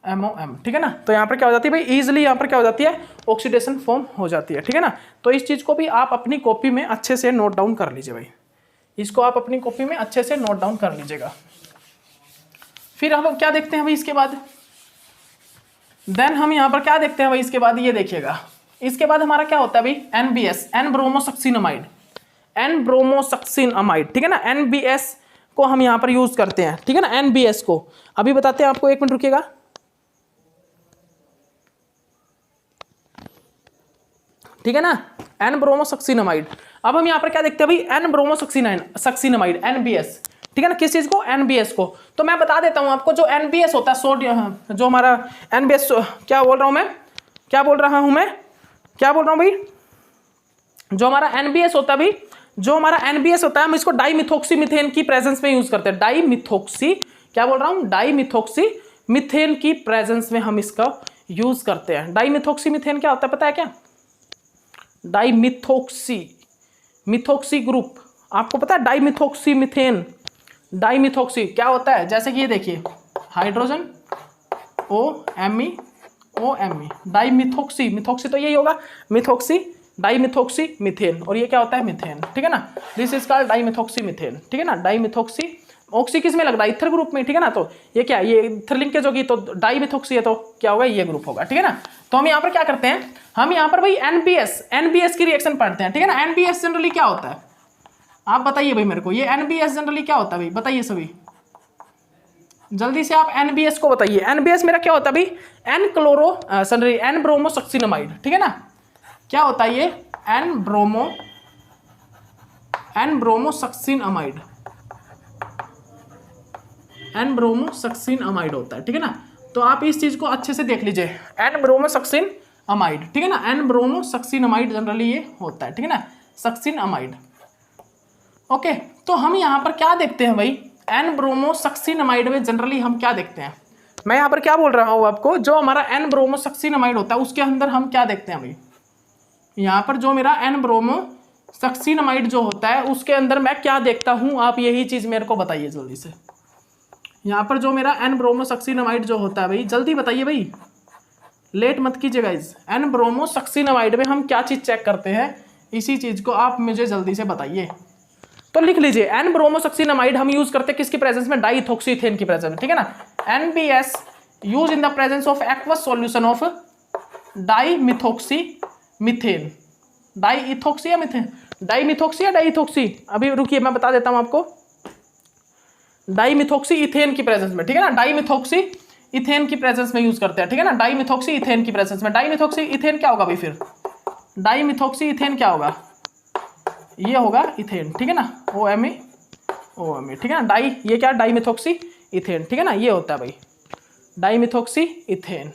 MOM, ठीक है ना। तो यहाँ पर क्या हो जाती है भाई, इजिली यहाँ पर क्या हो जाती है, ऑक्सीडेशन फॉर्म हो जाती है, ठीक है ना। तो इस चीज को भी आप अपनी कॉपी में अच्छे से नोट डाउन कर लीजिए भाई, इसको आप अपनी कॉपी में अच्छे से नोट डाउन कर लीजिएगा। फिर हम क्या देखते हैं भाई इसके बाद, देन हम यहाँ पर क्या देखते हैं भाई इसके बाद, ये देखिएगा इसके बाद हमारा क्या होता है भाई, NBS एन ब्रोमोसक्सिनामाइड, ठीक है ना। NBS को हम यहाँ पर यूज करते हैं, ठीक है ना। NBS को अभी बताते हैं आपको, एक मिनट रुकिएगा। ठीक है ना, एन ब्रोमोसक्सिनामाइड। अब हम यहाँ पर क्या देखते हैं भाई, एन ब्रोमोसक्सिनामाइड NBS, ठीक है ना। किस चीज को, NBS को। तो मैं बता देता हूं आपको, जो NBS होता है सोडियम, जो हमारा NBS, क्या बोल रहा हूं भाई, जो हमारा NBS होता है भाई, जो हमारा NBS होता है, हम इसको डाईमिथॉक्सी मीथेन की प्रेजेंस में यूज करते हैं। डाईमिथॉक्सी, क्या बोल रहा हूं, डाईमिथॉक्सी मीथेन की प्रेजेंस में हम इसका यूज करते हैं। डाईमिथॉक्सी मीथेन क्या होता है पता है क्या, मिथॉक्सी ग्रुप, आपको पता है डाईमिथॉक्सी मीथेन, डाईमिथॉक्सी क्या होता है, जैसे कि ये देखिए हाइड्रोजन OMe डाईमिथॉक्सी, मिथॉक्सी तो यही होगा, मिथॉक्सी डाईमिथॉक्सी मीथेन, और ये क्या होता है, मीथेन, ठीक है ना। दिस इज कॉल्ड डाईमिथॉक्सी मीथेन, ठीक है ना। डाईमिथॉक्सी, ऑक्सी किस में लग रहा है, इथर ग्रुप में, ठीक है ना। तो ये क्या, ये इथर लिंकेज होगी तो डाईमिथॉक्सी है, तो क्या होगा, ये ग्रुप होगा, ठीक है ना। तो हम यहाँ पर क्या करते हैं, हम यहाँ पर भाई NBS की रिएक्शन पढ़ते हैं, ठीक है ना। NBS जनरली क्या होता है, आप बताइए भाई मेरे को, ये NBS जनरली क्या होता है भाई, बताइए सभी जल्दी से, आप NBS को बताइए। NBS मेरा क्या होता है भाई, एन ब्रोमोसक्सिनामाइड, ठीक है ना। क्या होता है ये, एन ब्रोमोसक्सिनामाइड होता है, ठीक है ना। तो आप इस चीज को अच्छे से देख लीजिए, एन ब्रोमोसक्सिनामाइड, ठीक है ना। एन ब्रोमोसक्सिनामाइड जनरली ये होता है, ठीक है ना, सक्सिनामाइड। ओके, तो हम यहाँ पर क्या देखते हैं भाई, एन ब्रोमोसक्सिनामाइड में जनरली हम क्या देखते हैं, मैं यहाँ पर क्या बोल रहा हूँ आपको, जो हमारा एन ब्रोमोसक्सिनामाइड होता है उसके अंदर हम क्या देखते हैं भाई, यहाँ पर जो मेरा एन ब्रोमोसक्सिनामाइड जो होता है उसके अंदर मैं क्या देखता हूँ, आप यही चीज मेरे को बताइए जल्दी से। यहाँ पर जो मेरा एन ब्रोमोसक्सिनामाइड जो होता है भाई, जल्दी बताइए भाई, लेट मत कीजिए गाइज। एन ब्रोमोसक्सिनामाइड में हम क्या चीज चेक करते हैं, इसी चीज को आप मुझे जल्दी से बताइए। तो लिख लीजिए, एन ब्रोमोसक्सिनामाइड हम यूज करते हैं किसकी प्रेजेंस में, डाईइथोक्सीथेन की प्रेजेंस में, ठीक है ना। NBS use in the presence of aqueous solution of dimethoxy methane, diethoxy या मीथेन, डाईमिथॉक्सी या डाईइथोक्सी, अभी रुकिए मैं बता देता हूं आपको, डाईमिथॉक्सी इथेन की प्रेजेंस में, ठीक है ना। डाईमिथॉक्सी इथेन की प्रेजेंस में यूज करते हैं, ठीक है ना। डाईमिथॉक्सी इथेन की प्रेजेंस में, डाईमिथॉक्सी इथेन क्या होगा भाई, फिर डाईमिथॉक्सी इथेन क्या होगा, ये होगा इथेन, ठीक है ना। OMe, ठीक है ना। डाई, ये क्या, डाईमिथॉक्सी इथेन, ठीक है ना, ये होता है भाई डाईमिथॉक्सी इथेन।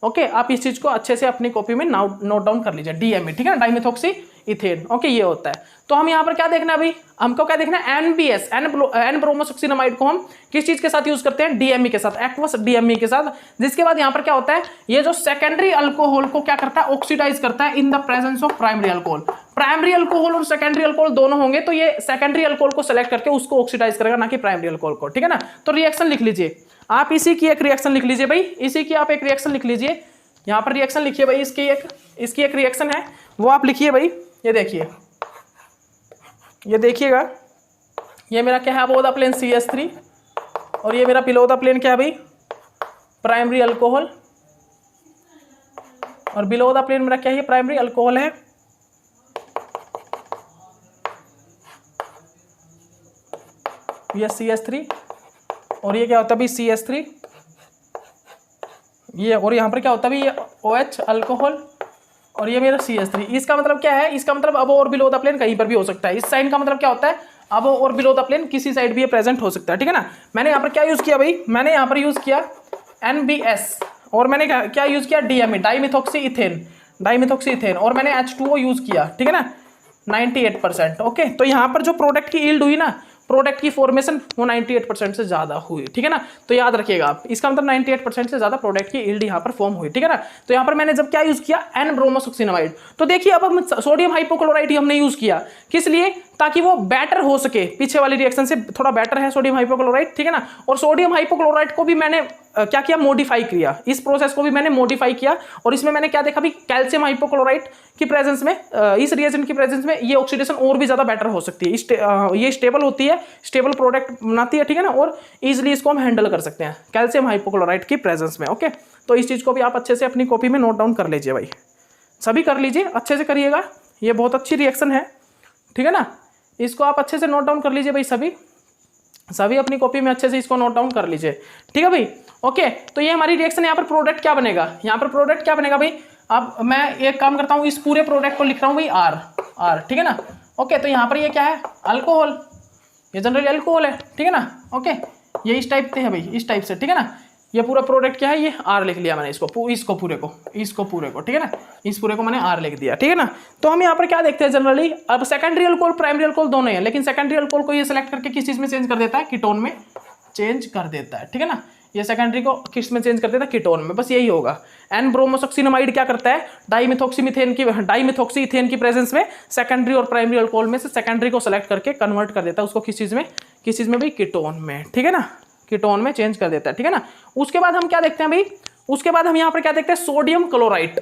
ओके, आप इस चीज को अच्छे से अपनी कॉपी में नोट डाउन कर लीजिए, DME, ठीक है ना, डाईमिथॉक्सी इथेन। ओके, ये होता है। तो हम यहाँ पर क्या देखना है भाई, हमको क्या देखना है, NBS, एन ब्रोमोसक्सिनामाइड को हम किस चीज के साथ यूज करते हैं, DME के साथ, एक्वस DME के साथ। जिसके बाद यहाँ पर क्या होता है, ये जो सेकेंडरी अल्कोहल को क्या करता है, ऑक्सीडाइज करता है इन the presence of primary alcohol. Primary alcohol और सेकेंडरी अल्कोहल दोनों होंगे, तो ये सेकेंडरी अल्कोहल को सेलेक्ट करके उसको ऑक्सीडाइज करेगा, ना कि प्राइमरी अल्कोहल को, ठीक है ना। तो रिएक्शन लिख लीजिए आप, इसी की एक रिएक्शन लिख लीजिए भाई, इसी की आप एक रिएक्शन लिख लीजिए। यहाँ पर रिएक्शन लिखिए भाई, इसकी एक रिएक्शन है, वो आप लिखिए भाई। ये देखिए, ये देखिएगा, ये मेरा क्या है, अबोव द प्लेन CH3, और ये मेरा बिलो द प्लेन क्या है भाई, प्राइमरी अल्कोहल, और बिलो द प्लेन मेरा क्या है, प्राइमरी अल्कोहल है। ये CH3, और ये क्या होता है भाई, CH3, ये, और यहाँ पर क्या होता है भाई, ये OH अल्कोहल, और ये मेरा CH3। इसका मतलब क्या है, इसका मतलब अबोव और बिलो द प्लेन कहीं पर भी हो सकता है। इस साइन का मतलब क्या होता है, अबोव और बिलो द प्लेन किसी साइड भी ये प्रेजेंट हो सकता है, ठीक है ना। मैंने यहाँ पर क्या यूज किया भाई, मैंने यहाँ पर यूज किया NBS, और मैंने क्या यूज किया, DME, डाईमिथॉक्सी इथेन, और मैंने H2O यूज किया, ठीक है ना, 98%। ओके, तो यहाँ पर जो प्रोडक्ट की यील्ड हुई ना, प्रोडक्ट की फॉर्मेशन, वो 98% से ज्यादा हुई, ठीक है ना। तो याद रखिएगा आप, इसका मतलब 98% से ज्यादा प्रोडक्ट की यील्ड यहाँ पर फॉर्म हुई, ठीक है ना। तो यहाँ पर मैंने जब क्या यूज किया, N ब्रोमोसक्सिनामाइड। तो देखिए, अब हम सोडियम हाइपोक्लोराइड ही हमने यूज किया, किस लिए, ताकि वो बेटर हो सके, पीछे वाली रिएक्शन से थोड़ा बेटर है सोडियम हाइपोक्लोराइड, ठीक है ना। और सोडियम हाइपोक्लोराइड को भी मैंने क्या किया, मॉडिफाई किया, इस प्रोसेस को भी मैंने मॉडिफाई किया, और इसमें मैंने क्या देखा भी, कैल्शियम हाइपोक्लोराइड की प्रेजेंस में, इस रिएजेंट की प्रेजेंस में ये ऑक्सीडेशन और भी ज्यादा बेटर हो सकती है, ये स्टेबल होती है, स्टेबल प्रोडक्ट बनाती है, ठीक है ना, और इजिली इसको हम हैंडल कर सकते हैं कैल्शियम हाइपोक्लोराइड की प्रेजेंस में। ओके, तो इस चीज को भी आप अच्छे से अपनी कॉपी में नोट डाउन कर लीजिए भाई, सभी कर लीजिए, अच्छे से करिएगा, ये बहुत अच्छी रिएक्शन है, ठीक है ना। इसको आप अच्छे से नोट डाउन कर लीजिए भाई, सभी अपनी कॉपी में अच्छे से इसको नोट डाउन कर लीजिए, ठीक है भाई। ओके, तो ये हमारी रिएक्शन, यहाँ पर प्रोडक्ट क्या बनेगा, यहाँ पर प्रोडक्ट क्या बनेगा भाई। अब मैं एक काम करता हूँ, इस पूरे प्रोडक्ट को लिख रहा हूँ भाई R, ठीक है ना। ओके, तो यहाँ पर ये क्या है, अल्कोहल, ये जनरली अल्कोहल है, ठीक है ना। ओके, ये इस टाइप से है भाई, इस टाइप से, ठीक है ना। ये पूरा प्रोडक्ट क्या है, ये R लिख लिया मैंने, इसको पूरे को, ठीक है ना, इस पूरे को मैंने R लिख दिया, ठीक है ना। तो हम यहाँ पर क्या देखते हैं जनरली, अब सेकेंडरी अल्कोहल प्राइमरी अल्कोहल दोनों हैं, लेकिन सेकेंडरी अल्कोहल को ये सिलेक्ट करके किस चीज में चेंज कर देता है, कीटोन में चेंज कर देता है, ठीक है ना। ये सेकेंडरी को किस में चेंज कर देता है, कीटोन में, बस यही होगा। N ब्रोमोसक्सिनामाइड क्या करता है, डाईमिथॉक्सी इथेन की प्रेजेंस में सेकेंडरी और प्राइमरी अल्कोहल में से सेकेंडरी को सेलेक्ट करके कन्वर्ट कर देता है उसको किस चीज में भाई, कीटोन में, ठीक है ना, कीटोन में चेंज कर देता है, ठीक है ना। उसके बाद हम क्या देखते हैं भाई, उसके बाद हम यहाँ पर क्या देखते हैं, सोडियम क्लोराइड।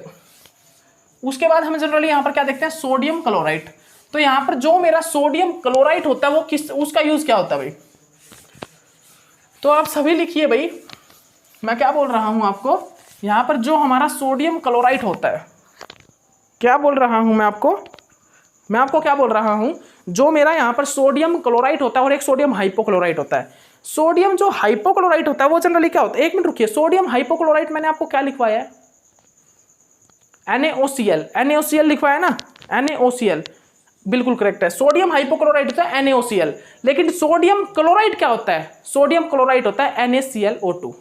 उसके बाद हम जनरली यहाँ पर क्या देखते हैं, सोडियम क्लोराइड। तो यहाँ पर जो मेरा सोडियम क्लोराइड होता है, वो उसका यूज क्या होता है भाई। तो आप सभी लिखिए भाई, मैं क्या बोल रहा हूं आपको, यहां पर जो हमारा सोडियम क्लोराइड होता है, क्या बोल रहा हूं मैं आपको क्या बोल रहा हूं, जो मेरा यहां पर सोडियम क्लोराइड होता है और एक सोडियम हाइपोक्लोराइड होता है। सोडियम जो हाइपोक्लोराइड होता है वो जनरली क्या होता है, एक मिनट रुकिए, सोडियम हाइपोक्लोराइड मैंने आपको क्या लिखवाया है, NaOCl लिखवाया ना, NaOCl बिल्कुल करेक्ट है। सोडियम हाइपोक्लोराइड होता है NaOCl, लेकिन सोडियम क्लोराइड क्या होता है, सोडियम क्लोराइड होता है NaClO2।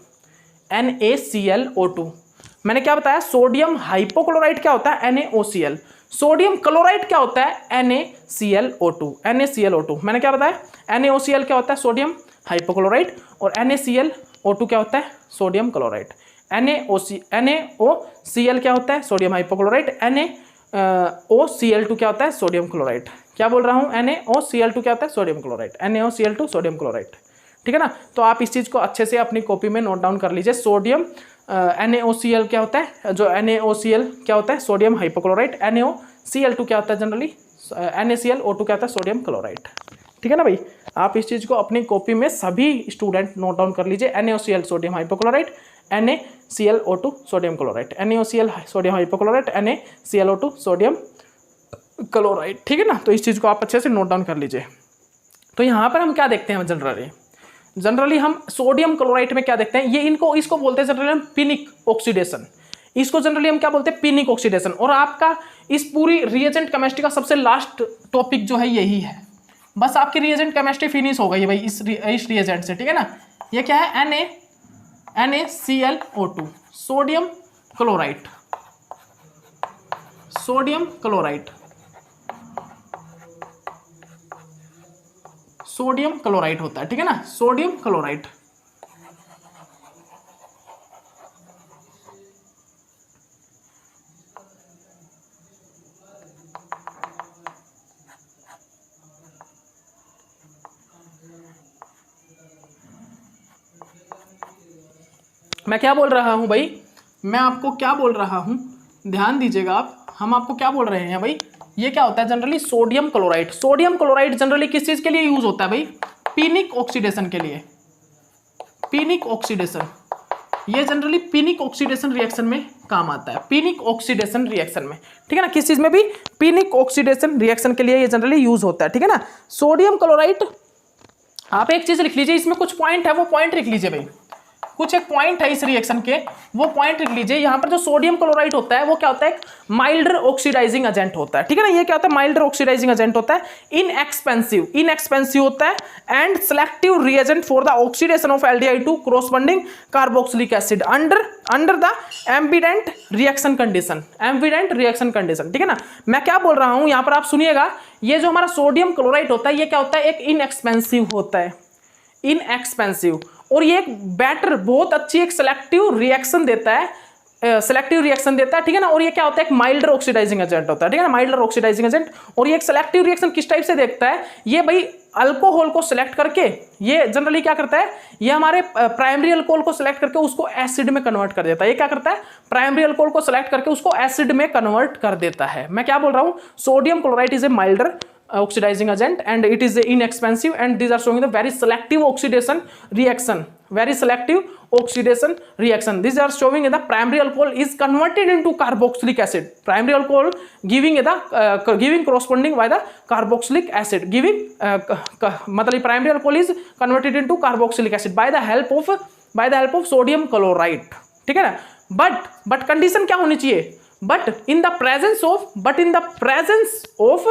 मैंने क्या बताया, सोडियम हाइपोक्लोराइड क्या होता है, NaOCl, सोडियम क्लोराइड क्या होता है, NaClO2। मैंने क्या बताया, NaOCl क्या होता है, सोडियम हाइपोक्लोराइड, और NaClO2 क्या होता है, सोडियम क्लोराइड। NaOCl क्या होता है, सोडियम हाइपोक्लोराइड, NaOCl2 क्या होता है, सोडियम क्लोराइड। क्या बोल रहा हूं, NaOCl2 क्या होता है, sodium chloride, NaOCl2 sodium chloride, ठीक है ना। तो आप इस चीज को अच्छे से अपनी कॉपी में नोट डाउन कर लीजिए। सोडियम NaOCl क्या होता है, जो NaOCl क्या होता है, सोडियम हाइपोक्लोराइड, NaOCl2 क्या होता है जनरली, NaClO2 क्या होता है, सोडियम क्लोराइड, ठीक है ना भाई। आप इस चीज को अपनी कॉपी में सभी स्टूडेंट नोट डाउन कर लीजिए, NaOCl sodium hypochloride, NaClO2 sodium chloride, NaOCl sodium hypochloride, NaClO2 sodium chloride, ठीक है ना। तो इस चीज को आप अच्छे से नोट डाउन कर लीजिए। तो यहाँ पर हम क्या देखते हैं, जनरली हम सोडियम क्लोराइड में क्या देखते हैं, ये इसको बोलते हैं जनरली हम पिनिक ऑक्सीडेशन, इसको जनरली हम क्या बोलते हैं, पिनिक ऑक्सीडेशन। और आपका इस पूरी रिएजेंट केमिस्ट्री का सबसे लास्ट टॉपिक जो है यही है, बस आपकी रिएजेंट केमिस्ट्री फिनिश हो गई है भाई इस रिएजेंट से, ठीक है ना। ये क्या है, NaClO2, sodium chloride, sodium chloride, sodium chloride होता है, ठीक है ना, सोडियम क्लोराइड। मैं क्या बोल रहा हूं भाई, मैं आपको क्या बोल रहा हूं, ध्यान दीजिएगा आप। हम आपको क्या बोल रहे हैं भाई, ये क्या होता है generally, sodium chloride. Sodium chloride generally किस चीज के लिए यूज होता है भाई, पीनिक ऑक्सीडेशन के लिए, पीनिक ऑक्सीडेशन। ये जनरली पीनिक ऑक्सीडेशन रिएक्शन में काम आता है, पीनिक ऑक्सीडेशन रिएक्शन में, ठीक है ना। किस चीज में भी, पीनिक ऑक्सीडेशन रिएक्शन के लिए ये जनरली यूज होता है, ठीक है ना। सोडियम क्लोराइड, आप एक चीज लिख लीजिए, इसमें कुछ पॉइंट है, वो पॉइंट लिख लीजिए भाई, कुछ एक पॉइंट है इस रिएक्शन के, वो पॉइंट लिख लीजिए। यहाँ पर जो सोडियम क्लोराइड होता है वो क्या होता है, माइल्डर ऑक्सीडाइजिंग एजेंट होता है, ठीक है ना। ये क्या होता है, माइल्डर ऑक्सीडाइजिंग एजेंट होता है, इनएक्सपेंसिव होता है, and selective reagent for the oxidation of aldehyde to corresponding carboxylic acid under the ambient reaction condition, ambient reaction condition, ठीक है ना। मैं क्या बोल रहा हूं यहाँ पर, आप सुनिएगा। ये जो हमारा सोडियम क्लोराइड होता है, ये क्या होता है, एक इनएक्सपेंसिव होता है, इनएक्सपेंसिव, और ये एक बेटर, बहुत अच्छी एक सेलेक्टिव रिएक्शन देता है, ठीक है ना। और ये क्या होता है, एक माइल्डर ऑक्सीडाइजिंग एजेंट होता है, ठीक है ना, माइल्डर ऑक्सीडाइजिंग एजेंट। और ये एक सेलेक्टिव रिएक्शन किस टाइप से देखता है, ये भाई अल्कोहल को सिलेक्ट करके, ये जनरली क्या करता है, ये हमारे प्राइमरी अल्कोहल को सिलेक्ट करके उसको एसिड में कन्वर्ट कर देता है। ये क्या करता है, प्राइमरी अल्कोहल को सिलेक्ट करके उसको एसिड में कन्वर्ट कर देता है। मैं क्या बोल रहा हूं, sodium chloride is a milder oxidizing agent and it is inexpensive, and these are showing the very selective oxidation reaction, very selective oxidation reaction. These are showing the primary alcohol is converted into carboxylic acid, primary alcohol giving giving corresponding by the carboxylic acid, giving मतलब primary alcohol is converted into carboxylic acid by the help of sodium chloride, ठीक है ना। but condition क्या होनी चाहिए, but in the presence of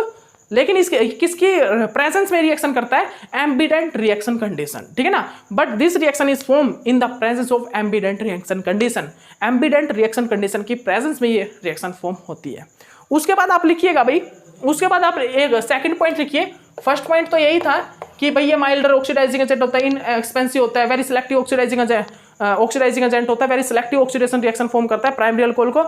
लेकिन इसके किसकी प्रेजेंस में रिएक्शन करता है, एम्बिडेंट रिएक्शन कंडीशन, ठीक है ना। But this reaction is form in the presence of ambient reaction condition, ambient reaction condition की प्रेजेंस में ये रिएक्शन फॉर्म होती है। उसके बाद आप लिखिएगा भाई, उसके बाद आप एक सेकंड पॉइंट लिखिए। फर्स्ट पॉइंट तो यही था कि भाई ये माइल्डर ऑक्सीडाइजिंग एजेंट होता है, इनएक्सपेंसिव होता है, वेरी सिलेक्टिव ऑक्सीडाइजिंग एजेंट होता है, very selective oxidation reaction form करता है, प्राइमरी अल्कोहल को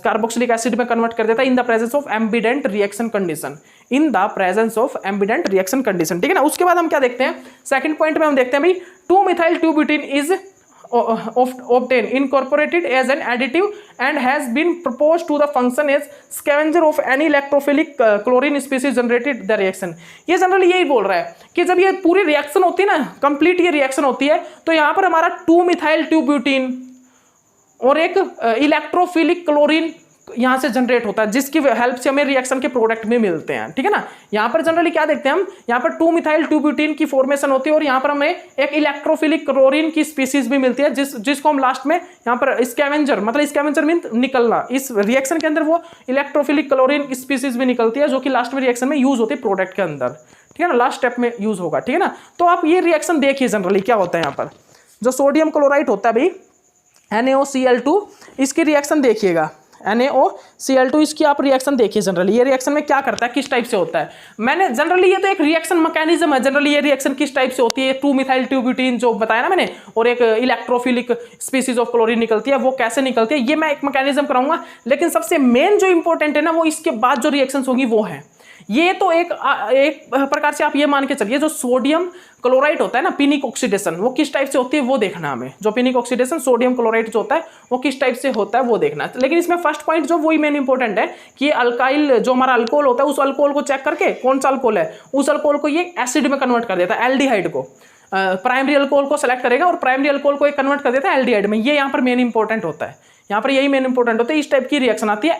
कार्बोक्सिलिक एसिड में कन्वर्ट कर देता है इन the presence of ambient reaction condition, in the presence of ambient reaction condition, ठीक है ना। उसके बाद हम क्या देखते हैं, सेकंड पॉइंट में हम देखते हैं भाई 2-methyl-2-butene is obtained incorporated as an additive and has been proposed to the function as scavenger of any electrophilic chlorine species generated the reaction। ये जनरली यही बोल रहा है कि जब ये पूरी रिएक्शन होती है ना, कंप्लीट ये रिएक्शन होती है, तो यहाँ पर हमारा 2-methyl-2-butene और एक इलेक्ट्रोफिलिक क्लोरीन यहाँ से जनरेट होता है, जिसकी हेल्प से हमें रिएक्शन के प्रोडक्ट में मिलते हैं, ठीक है ना। यहाँ पर जनरली क्या देखते हैं हम, यहाँ पर 2-methyl-2-butene की फॉर्मेशन होती है और यहाँ पर हमें एक इलेक्ट्रोफिलिक क्लोरीन की स्पीसीज भी मिलती है, जिसको हम लास्ट में यहाँ पर स्कैवेंजर, मतलब स्कैवेंजर मीन निकलना, इस रिएक्शन के अंदर वो इलेक्ट्रोफिलिक क्लोरीन की स्पीसीज भी निकलती है, जो कि लास्ट में रिएक्शन में यूज होती है प्रोडक्ट के अंदर, ठीक है ना, लास्ट स्टेप में यूज होगा, ठीक है ना। तो आप ये रिएक्शन देखिए जनरली क्या होता है, यहाँ पर जो सोडियम क्लोराइड होता है भाई NaOCl2, इसकी रिएक्शन देखिएगा, NaOCl2 इसकी आप रिएक्शन देखिए जनरली, ये रिएक्शन में क्या करता है, किस टाइप से होता है। मैंने जनरली ये तो एक रिएक्शन मैकेनिज्म है, जनरली ये रिएक्शन किस टाइप से होती है, 2-methyl-2-butene जो बताया ना मैंने, और एक इलेक्ट्रोफिलिक स्पीसीज ऑफ क्लोरीन निकलती है, वो कैसे निकलती है ये मैं एक मैकेनिज्म कराऊंगा। लेकिन सबसे मेन जो इंपॉर्टेंट है ना, वो इसके बाद जो रिएक्शंस होंगी वो है। ये तो एक प्रकार से आप ये मान के चलिए, जो सोडियम क्लोराइड होता है ना, पिनिक ऑक्सीडेशन, वो किस टाइप से होती है वो देखना हमें, जो पिनिक ऑक्सीडेशन सोडियम क्लोराइड जो होता है वो किस टाइप से होता है वो देखना। लेकिन इसमें फर्स्ट पॉइंट जो वही मेन इंपॉर्टेंट है कि अल्काइल जो हमारा अल्कोहल होता है, उस अल्कोहल को चेक करके कौन सा अल्कोहल है, उस अल्कोहल को ये एसिड में कन्वर्ट कर देता है, एल्डिहाइड को प्राइमरी अल्कोहल को सेलेक्ट करेगा और प्राइमरी अल्कोहल को एक कन्वर्ट कर देता है एल्डिहाइड में। ये यहाँ पर मेन इंपॉर्टेंट होता है, यहाँ पर यही मेन इंपॉर्टेंट होता है। इस टाइप की रिएक्शन आती है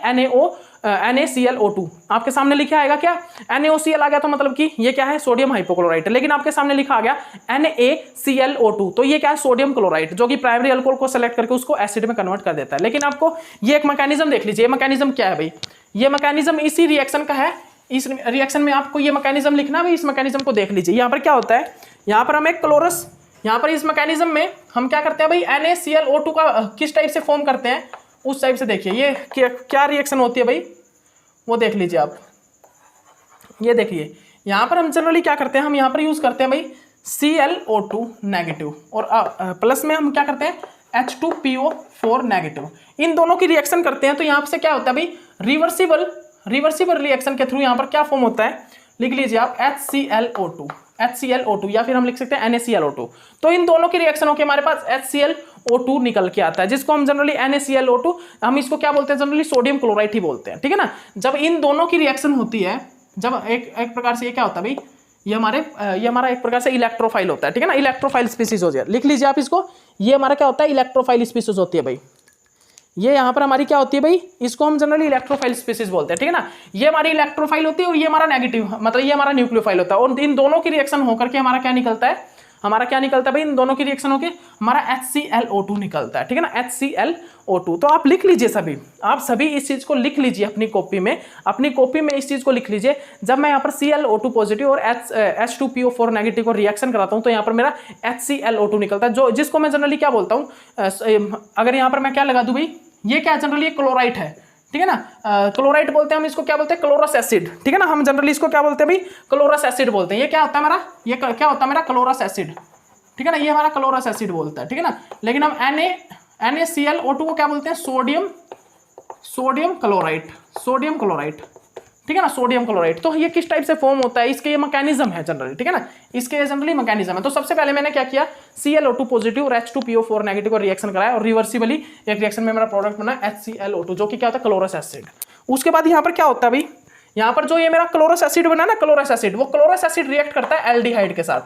NaClO2, आपके सामने लिखा आएगा क्या, NaOCl आ गया तो मतलब कि ये क्या है, सोडियम हाइपोक्लोराइड, लेकिन आपके सामने लिखा आ गया NaClO2, तो ये क्या है, सोडियम क्लोराइड, जो कि प्राइमरी अल्कोहल को सेलेक्ट करके उसको एसिड में कन्वर्ट कर देता है। लेकिन आपको ये एक मैकेनिज्म देख लीजिए, ये मैकेनिज्म क्या है भाई, ये मैकेनिज्म इसी रिएक्शन का है, इस रिएक्शन में आपको ये मैकेनिज्म लिखना है, इस मैकेनिज्म को देख लीजिए। यहाँ पर क्या होता है, यहाँ पर हम एक क्लोरस, यहाँ पर इस मैकेनिज्म में हम क्या करते हैं भाई, NaClO2 का किस टाइप से फॉर्म करते हैं उस टाइप से देखिए ये क्या रिएक्शन होती है भाई, वो देख लीजिए आप। ये देखिए यहाँ पर हम जनरली क्या करते हैं, हम यहाँ पर यूज करते हैं भाई ClO2 नेगेटिव और प्लस में हम क्या करते हैं H2PO4 नेगेटिव। इन दोनों की रिएक्शन करते हैं तो यहाँ से क्या होता है भाई, रिवर्सिबल रिएक्शन के थ्रू यहाँ पर क्या फॉर्म होता है, लिख लीजिए आप HClO2 या फिर हम लिख सकते हैं NaClO2। तो इन दोनों की रिएक्शन होकर हमारे पास HClO2 निकल के आता है, जिसको हम जनरली NaClO2, हम इसको क्या बोलते हैं जनरली सोडियम क्लोराइड ही बोलते हैं, ठीक है ना। जब इन दोनों की रिएक्शन होती है, जब एक प्रकार से ये क्या होता है भाई, ये हमारा एक प्रकार से इलेक्ट्रोफाइल होता है, ठीक है ना, इलेक्ट्रोफाइल स्पीसीज हो जाए, लिख लीजिए आप इसको। ये हमारा क्या होता है, इलेक्ट्रोफाइल स्पीसीज होती है भाई। ये यहाँ पर हमारी क्या होती है भाई, इसको हम जनरली इलेक्ट्रोफाइल स्पीसीज बोलते हैं, ठीक है ना। ये हमारी इलेक्ट्रोफाइल होती है और ये हमारा नेगेटिव, मतलब ये हमारा न्यूक्लियोफाइल होता है। और इन दोनों की रिएक्शन होकर के हमारा क्या निकलता है, भाई, इन दोनों की रिएक्शन होकर हमारा HClO2 निकलता है, ठीक है ना, HClO2। तो आप लिख लीजिए सभी, आप सभी इस चीज को लिख लीजिए अपनी कॉपी में, इस चीज को लिख लीजिए। जब मैं यहाँ पर Cl2 पॉजिटिव और H2PO4 नेगेटिव को रिएक्शन कराता हूँ तो यहाँ पर मेरा HClO2 निकलता है, जो जिसको मैं जनरली क्या बोलता हूँ, अगर यहाँ पर मैं क्या लगा दूं भाई, ये क्या जनरली क्लोराइड है, ठीक है ना, क्लोराइड बोलते हैं हम इसको, क्या बोलते हैं क्लोरस एसिड, ठीक है ना, हम जनरली इसको क्या बोलते हैं भाई, क्लोरस एसिड बोलते हैं। ये क्या होता है मेरा, ये क्या होता है मेरा क्लोरस एसिड, ठीक है ना, ये हमारा क्लोरस एसिड बोलता है, ठीक है ना। लेकिन हम NaClO2 को क्या बोलते हैं, सोडियम क्लोराइड, ठीक है ना, सोडियम क्लोराइड। तो ये किस टाइप से फॉर्म होता है, इसके ये मैकेनिज्म है जनरली, ठीक है ना, इसके ये जनरली मैकेनिज्म है। तो सबसे पहले मैंने क्या किया, Cl2 पॉजिटिव और H2PO4 नेगेटिव को रिएक्शन कराया और रिवर्सिबली एक रिएक्शन में मेरा प्रोडक्ट बना HClO2, जो कि क्या होता है क्लोरस एसिड। उसके बाद यहाँ पर क्या होता है भाई, यहाँ पर जो ये मेरा क्लोरस एसिड बना ना, क्लोरस एसिड, वो क्लोरस एसिड रिएक्ट करता है एल्डिहाइड के साथ।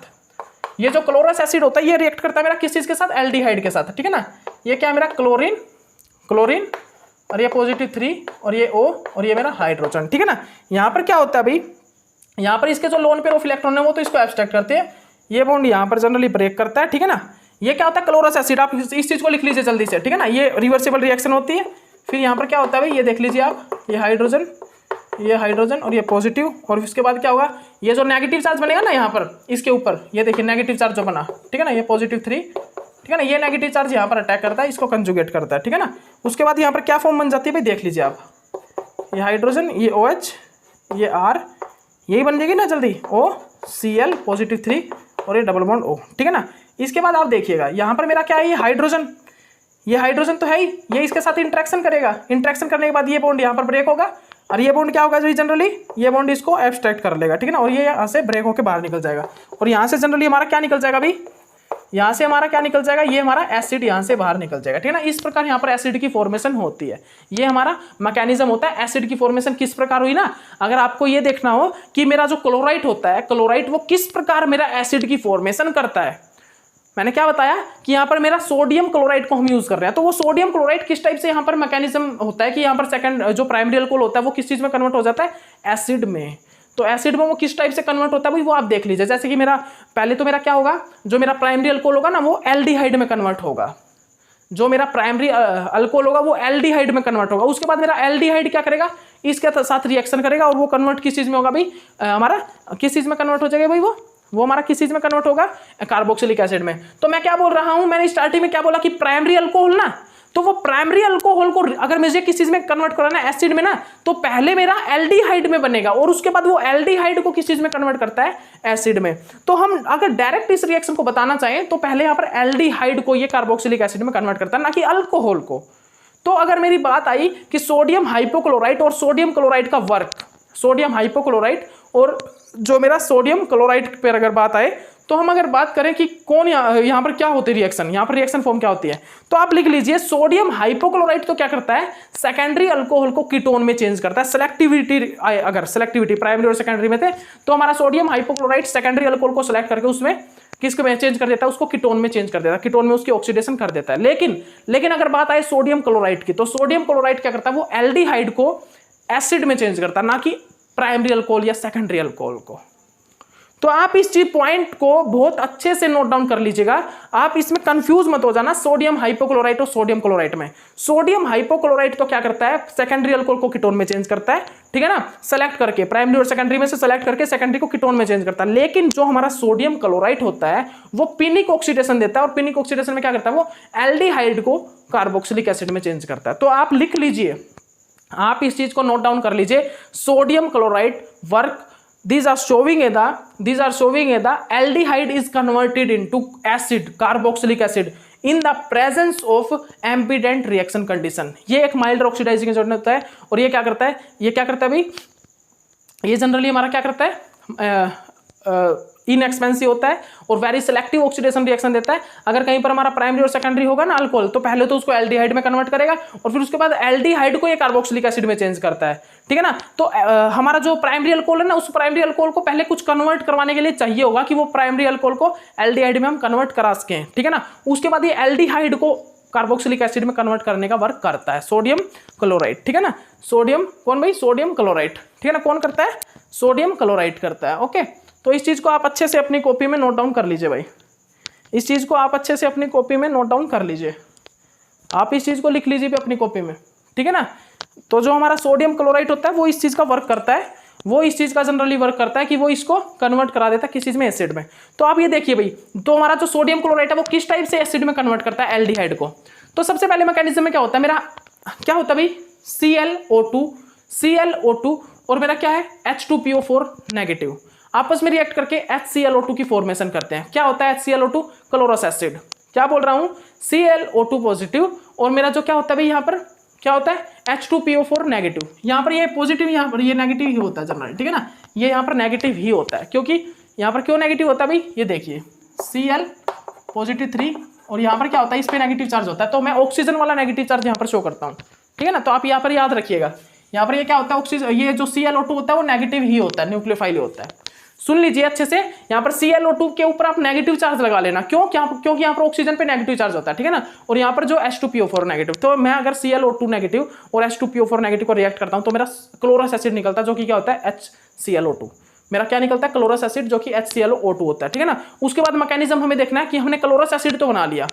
ये जो क्लोरस एसिड होता है ये रिएक्ट करता है मेरा किस चीज के साथ, एल्डिहाइड के साथ, ठीक है ना। ये क्या है मेरा क्लोरीन और ये +3 और ये O और ये मेरा हाइड्रोजन, ठीक है ना। यहाँ पर क्या होता है भाई, यहाँ पर इसके जो लोन पेयर ऑफ इलेक्ट्रॉन है वो तो इसको एब्स्ट्रैक्ट करते हैं, ये बॉन्ड यहाँ पर जनरली ब्रेक करता है, ठीक है ना। ये क्या होता है क्लोरस एसिड, आप इस चीज को लिख लीजिए जल्दी से, ठीक है ना। ये रिवर्सिबल रिएक्शन होती है। फिर यहाँ पर क्या होता है भाई, ये देख लीजिए आप, ये हाइड्रोजन और ये पॉजिटिव, और उसके बाद क्या होगा, ये जो नेगेटिव चार्ज बनेगा ना यहाँ पर इसके ऊपर, ये देखिए नेगेटिव चार्ज जो बना, ठीक है ना, ये +3, ठीक है ना, ये नेगेटिव चार्ज यहाँ पर अटैक करता है, इसको कंजुगेट करता है, ठीक है ना। उसके बाद यहाँ पर क्या फॉर्म बन जाती है भाई, देख लीजिए आप, ये हाइड्रोजन, ये OH, ये R, यही बन जाएगी ना जल्दी, OCl +3 और ये डबल बॉन्ड O, ठीक है ना। इसके बाद आप देखिएगा यहाँ पर मेरा क्या है, ये हाइड्रोजन तो है ही, ये इसके साथ इंटरेक्शन करेगा, इंटरेक्शन करने के बाद ये बॉन्ड यहाँ पर ब्रेक होगा और ये बॉन्ड क्या होगा जी, जनरली ये बॉन्ड इसको एब्स्ट्रैक्ट कर लेगा, ठीक है ना, और ये यहाँ से ब्रेक होकर बाहर निकल जाएगा। और यहाँ से जनरली हमारा क्या निकल जाएगा भाई, यहाँ से हमारा क्या निकल जाएगा, ये हमारा एसिड यहाँ से बाहर निकल जाएगा, ठीक है ना। इस प्रकार यहाँ पर एसिड की फॉर्मेशन होती है, ये हमारा मैकेनिज्म होता है। एसिड की फॉर्मेशन किस प्रकार हुई ना, अगर आपको ये देखना हो कि मेरा जो क्लोराइड होता है, क्लोराइड वो किस प्रकार मेरा एसिड की फॉर्मेशन करता है, मैंने क्या बताया कि यहाँ पर मेरा सोडियम क्लोराइड को हम यूज कर रहे हैं, तो वो सोडियम क्लोराइड किस टाइप से यहाँ पर मैकेनिज्म होता है कि यहाँ पर सेकंड जो प्राइमरी अल्कोहल होता है वो किस चीज में कन्वर्ट हो जाता है, एसिड में। तो एसिड में वो किस टाइप से कन्वर्ट होता है भाई, वो आप देख लीजिए। जैसे कि मेरा पहले तो मेरा क्या होगा, जो मेरा प्राइमरी अल्कोहल होगा ना वो एल्डिहाइड में कन्वर्ट होगा, जो मेरा प्राइमरी अल्कोहल होगा वो एल्डिहाइड में कन्वर्ट होगा। उसके बाद मेरा एल्डिहाइड क्या करेगा, इसके साथ रिएक्शन करेगा और वो कन्वर्ट किस चीज में होगा भाई, हमारा किस चीज में कन्वर्ट हो जाएगा भाई, वो हमारा किस चीज में कन्वर्ट होगा, कार्बोक्सिलिक एसिड में। तो मैं क्या बोल रहा हूं, मैंने स्टार्टिंग में क्या बोला कि प्राइमरी अल्कोहल ना, तो वो प्राइमरी अल्कोहल को अगर मुझे किस चीज में कन्वर्ट कराना है, एसिड में ना, तो पहले मेरा एल्डिहाइड में बनेगा और उसके बाद वो एल्डिहाइड को किस चीज में कन्वर्ट करता है, एसिड में। तो हम अगर डायरेक्ट इस रिएक्शन को बताना चाहें तो पहले यहाँ पर एल्डिहाइड को ये कार्बोक्सिलिक एसिड में कन्वर्ट करता है, ना कि अल्कोहल को। तो अगर मेरी बात आई कि सोडियम हाइपोक्लोराइट और सोडियम क्लोराइड का वर्क, सोडियम हाइपोक्लोराइट और जो मेरा सोडियम क्लोराइड पर अगर बात आए, तो हम अगर बात करें कि कौन यहाँ पर क्या होती है रिएक्शन, यहाँ पर रिएक्शन फॉर्म क्या होती है, तो आप लिख लीजिए सोडियम हाइपोक्लोराइट तो क्या करता है, सेकेंडरी अल्कोहल को कीटोन में चेंज करता है। सेलेक्टिविटी, अगर सेलेक्टिविटी प्राइमरी और सेकेंडरी में थे तो हमारा सोडियम हाइपोक्लोराइट सेकेंडरी अल्कोहल को सेलेक्ट करके उसमें किसको में चेंज कर देता है, उसको कीटोन में चेंज कर देता है, कीटोन में उसकी ऑक्सीडेशन कर देता है। लेकिन अगर बात आए सोडियम क्लोराइड की, तो सोडियम क्लोराइड क्या करता है, वो एल्डिहाइड को एसिड में चेंज करता है, ना कि प्राइमरी अल्कोहल या सेकेंडरी अल्कोहल को। तो आप इस चीज पॉइंट को बहुत अच्छे से नोट डाउन कर लीजिएगा, आप इसमें कंफ्यूज मत हो जाना सोडियम हाइपोक्लोराइट और सोडियम क्लोराइड में। सोडियम हाइपोक्लोराइट तो क्या करता है, सेकेंडरी अल्कोहल को कीटोन में चेंज करता है, ठीक है ना, सेलेक्ट करके प्राइमरी और सेकेंडरी में से सेलेक्ट करके सेकेंडरी को कीटोन में चेंज करता है। लेकिन जो हमारा सोडियम क्लोराइड होता है वो पिनिक ऑक्सीडेशन देता है, और पिनिक ऑक्सीडेशन में क्या करता है, वो एल्डिहाइड को कार्बोक्सिलिक एसिड में चेंज करता है। तो आप लिख लीजिए, आप इस चीज को नोट डाउन कर लीजिए, sodium chloride work, these are showing the aldehyde is converted into acid, carboxylic acid in the presence of ambient reaction condition। ये एक माइल्ड ऑक्सीडाइजिंग एजेंट होता है, और ये क्या करता है, भाई, ये जनरली हमारा क्या करता है, इनएक्सपेंसिव होता है और वेरी सिलेक्टिव ऑक्सीडेशन रिएक्शन देता है। अगर कहीं पर हमारा प्राइमरी और सेकेंडरी होगा ना अल्कोहल, तो पहले तो उसको एल्डिहाइड में कन्वर्ट करेगा और फिर उसके बाद एल्डिहाइड को ये कार्बोक्सिलिक एसिड में चेंज करता है, ठीक है ना। तो हमारा जो प्राइमरी अल्कोहल है ना, उस प्राइमरी अल्कोहल को पहले कुछ कन्वर्ट करवाने के लिए चाहिए होगा कि वो प्राइमरी अल्कोहल को एल्डिहाइड में हम कन्वर्ट करा सकें, ठीक है ना। उसके बाद ये एल्डिहाइड को कार्बोक्सिलिक एसिड में कन्वर्ट करने का वर्क करता है सोडियम क्लोराइड, ठीक है ना। सोडियम कौन भाई, सोडियम क्लोराइड, ठीक है ना, कौन करता है, सोडियम क्लोराइड करता है। ओके, तो इस चीज को आप अच्छे से अपनी कॉपी में नोट डाउन कर लीजिए भाई, इस चीज को आप अच्छे से अपनी कॉपी में नोट डाउन कर लीजिए, आप इस चीज को लिख लीजिए भी अपनी कॉपी में, ठीक है ना। तो जो हमारा सोडियम क्लोराइड होता है वो इस चीज का वर्क करता है, वो इस चीज का जनरली वर्क करता है कि वो इसको कन्वर्ट करा देता है किस चीज में, एसिड में। तो आप ये देखिए भाई, तो हमारा जो सोडियम क्लोराइड है वो किस टाइप से एसिड में कन्वर्ट करता है, एल्डिहाइड को। तो सबसे पहले मैकेनिज्म में क्या होता है, मेरा क्या होता है भाई, ClO2 और मेरा क्या है H2PO4 नेगेटिव, आपस में रिएक्ट करके HClO2 की फॉर्मेशन करते हैं। क्या होता है HClO2, क्लोरस एसिड। क्या बोल रहा हूं, ClO2 पॉजिटिव, और मेरा जो क्या होता है भाई, यहाँ पर क्या होता है H2PO4 नेगेटिव। यहाँ पर ये पॉजिटिव, यहाँ पर ये नेगेटिव ही होता है जनरली, ठीक है ना, ये यहाँ पर नेगेटिव ही होता है। क्योंकि यहाँ पर क्यों नेगेटिव होता है भाई, ये देखिए Cl पॉजिटिव 3, और यहाँ पर क्या होता है, इस पे नेगेटिव चार्ज होता है। तो मैं ऑक्सीजन वाला नेगेटिव चार्ज यहाँ पर शो करता हूँ, ठीक है ना। तो आप यहाँ पर याद रखिएगा, यहाँ पर ये क्या होता है, ऑक्सीजन, ये जो ClO2 होता है वो नेगेटिव ही होता है, न्यूक्लियोफाइल होता है। सुन लीजिए अच्छे से, यहाँ पर ClO2 के ऊपर आप नेगेटिव चार्ज लगा लेना, क्योंकि यहाँ पर ऑक्सीजन पे नेगेटिव चार्ज होता है, ठीक है ना। और यहाँ पर जो H2PO4 नेगेटिव, तो मैं अगर ClO2 नेगेटिव और H2PO4 नेगेटिव को रिएक्ट करता हूँ तो मेरा क्लोरस एसिड निकलता है, जो कि क्या होता है HClO2। मेरा क्या निकलता है, क्लोरस एसिड, जो कि HClO2 होता है, ठीक है ना। उसके बाद मैकेनिज्म हमें देखना है कि हमने क्लोरस एसिड तो बना लिया,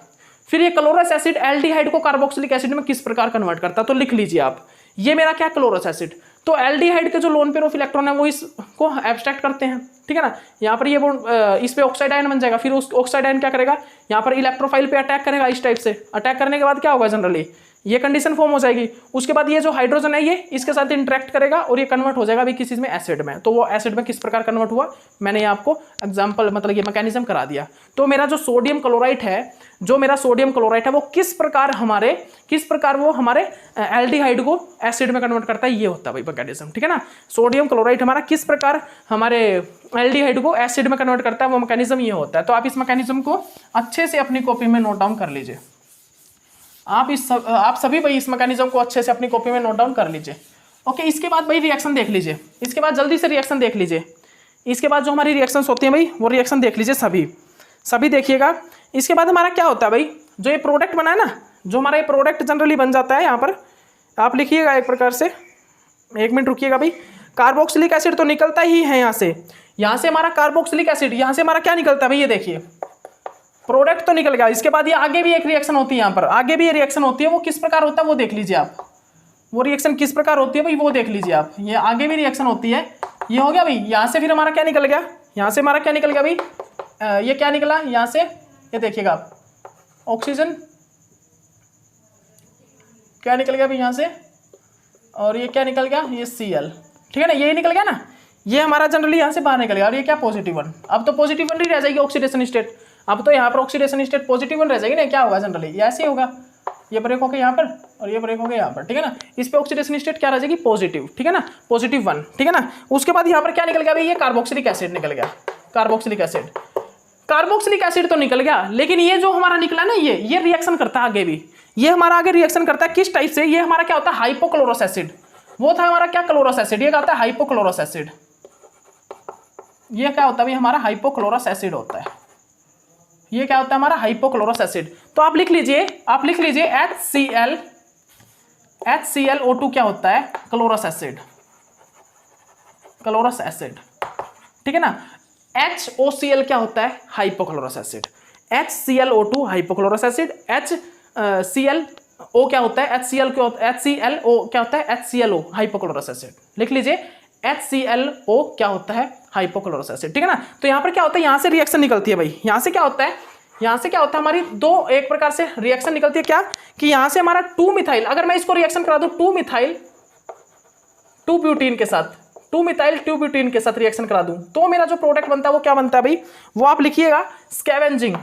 फिर ये क्लोरस एसिड एल्डिहाइड को कार्बोक्सिलिक एसिड में किस प्रकार कन्वर्ट करता है। तो लिख लीजिए आप, ये मेरा क्या, क्लोरस एसिड। तो एल्डिहाइड के जो लोन पेयर ऑफ इलेक्ट्रॉन है वो इसको एब्स्ट्रैक्ट करते हैं, ठीक है ना। यहाँ पर ये इस पे ऑक्साइड आयन बन जाएगा, फिर उस ऑक्साइड आयन क्या करेगा, यहाँ पर इलेक्ट्रोफाइल पे अटैक करेगा, इस टाइप से अटैक करने के बाद क्या होगा, जनरली ये कंडीशन फॉर्म हो जाएगी। उसके बाद ये जो हाइड्रोजन है ये इसके साथ इंटरेक्ट करेगा और ये कन्वर्ट हो जाएगा अभी किस चीज में, एसिड में। तो वो एसिड में किस प्रकार कन्वर्ट हुआ, मैंने ये आपको एग्जांपल, मतलब ये मैकेनिज्म करा दिया। तो मेरा जो सोडियम क्लोराइड है, वो किस प्रकार वो हमारे एल्डिहाइड को एसिड में कन्वर्ट करता है, ये होता है भाई मैकेनिज्म, ठीक है ना। सोडियम क्लोराइड हमारा किस प्रकार हमारे एल्डिहाइड को एसिड में कन्वर्ट करता है, वो मैकेनिज्म ये होता है। तो आप इस मैकेनिज्म को अच्छे से अपनी कॉपी में नोट डाउन कर लीजिए, आप सभी भाई इस मैकेनिज्म को अच्छे से अपनी कॉपी में नोट डाउन कर लीजिए। ओके, इसके बाद भाई रिएक्शन देख लीजिए, इसके बाद जल्दी से रिएक्शन देख लीजिए। इसके बाद जो हमारी रिएक्शंस होती हैं भाई, वो रिएक्शन देख लीजिए, सभी देखिएगा। इसके बाद हमारा क्या होता है भाई, जो ये प्रोडक्ट बना है ना, जो हमारा ये प्रोडक्ट जनरली बन जाता है, यहाँ पर आप लिखिएगा एक प्रकार से, 1 मिनट रुकिएगा भाई। कार्बोक्सिलिक एसिड तो निकलता ही है यहाँ से हमारा कार्बोक्सिलिक एसिड, यहाँ से हमारा क्या निकलता है भाई, ये देखिए प्रोडक्ट तो निकल गया। इसके बाद ये आगे भी एक रिएक्शन होती है, यहाँ पर आगे भी ये रिएक्शन होती है, वो किस प्रकार होता है वो देख लीजिए आप, वो रिएक्शन किस प्रकार होती है भाई वो देख लीजिए आप। ये आगे भी रिएक्शन होती है, ये हो गया भाई, यहाँ से फिर हमारा क्या निकल गया, यहाँ से हमारा क्या निकल गया भाई, ये क्या निकला यहाँ से, ये देखिएगा आप, ऑक्सीजन क्या निकल गया भाई यहाँ से, और ये क्या निकल गया, ये Cl, ठीक है ना, यही निकल गया ना, ये हमारा जनरली यहाँ से बाहर निकल गया। और ये क्या, +1। अब तो +1 ही रह जाएगी ऑक्सीडेशन स्टेट, अब तो यहाँ पर ऑक्सीडेशन स्टेट +1 रह जाएगी ना। क्या होगा जनरली, ये ऐसे ही होगा, ये ब्रेक हो गया यहाँ पर और ये ब्रेक हो गया यहाँ पर, ठीक है ना। इस पे ऑक्सीडेशन स्टेट क्या रह जाएगी, पॉजिटिव, ठीक है ना, +1, ठीक है ना। उसके बाद यहाँ पर क्या निकल गया भाई, ये कार्बोक्सिलिक एसिड निकल गया, कार्बोक्सिलिक एसिड तो निकल गया, लेकिन ये जो हमारा निकला ना, ये रिएक्शन करता है आगे भी, ये हमारा आगे रिएक्शन करता है किस टाइप से, ये हमारा क्या होता है, हाइपोक्लोरस एसिड। वो था हमारा क्या, क्लोरस एसिड, ये क्या होता है, हाइपोक्लोरस एसिड। ये क्या होता है भाई, हमारा हाइपोक्लोरस एसिड होता है, ये क्या होता है हमारा हाइपोक्लोरस एसिड। तो आप लिख लीजिए HClO2 क्या होता है, क्लोरस एसिड, ठीक है ना। HOCl क्या होता है? Hypochlorous acid. HClO2 hypochlorous acid. HClO क्या होता है? HClO क्या होता है? HClO hypochlorous acid. लिख लीजिए, HClO क्या होता है? Hypochlorous acid. ठीक है ना। तो यहां पर क्या होता है? यहां से रिएक्शन निकलती है भाई। यहां से क्या होता है? यहां से क्या होता है? हमारी दो एक प्रकार से रिएक्शन निकलती है। क्या कि यहां से हमारा 2 मिथाइल, अगर मैं इसको रिएक्शन करा दूं 2 मिथाइल 2 ब्यूटीन के साथ, 2 मिथाइल 2 ब्यूटीन के साथ रिएक्शन करा दूं, तो मेरा जो प्रोडक्ट बनता है वो क्या बनता है भाई? वो आप लिखिएगा स्कैवेंजिंग।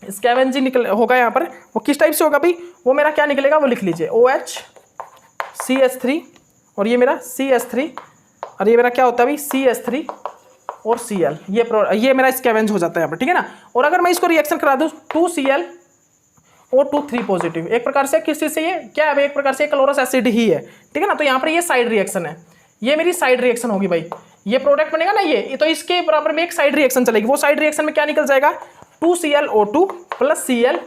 स्कैवेंजिंग निकल होगा यहां पर। वो किस टाइप से होगा भाई? वो मेरा क्या निकलेगा वो लिख लीजिए, OH CH3 और ये मेरा CH3 और ये मेरा क्या होता है भाई? CH3 और Cl। ये मेरा स्कैवेंज हो जाता है यहाँ पर। ठीक है ना। और अगर मैं इसको रिएक्शन करा दूं 2Cl O2 3 पॉजिटिव, एक प्रकार से किस चीज से? ये क्या है? एक प्रकार से क्लोरस एसिड ही है। ठीक है ना। तो यहाँ पर ये साइड रिएक्शन है, ये मेरी साइड रिएक्शन होगी भाई। ये प्रोडक्ट बनेगा ना ये, तो इसके बराबर में एक साइड रिएक्शन चलेगी। वो साइड रिएक्शन में क्या निकल जाएगा? 2ClO2 प्लस Cl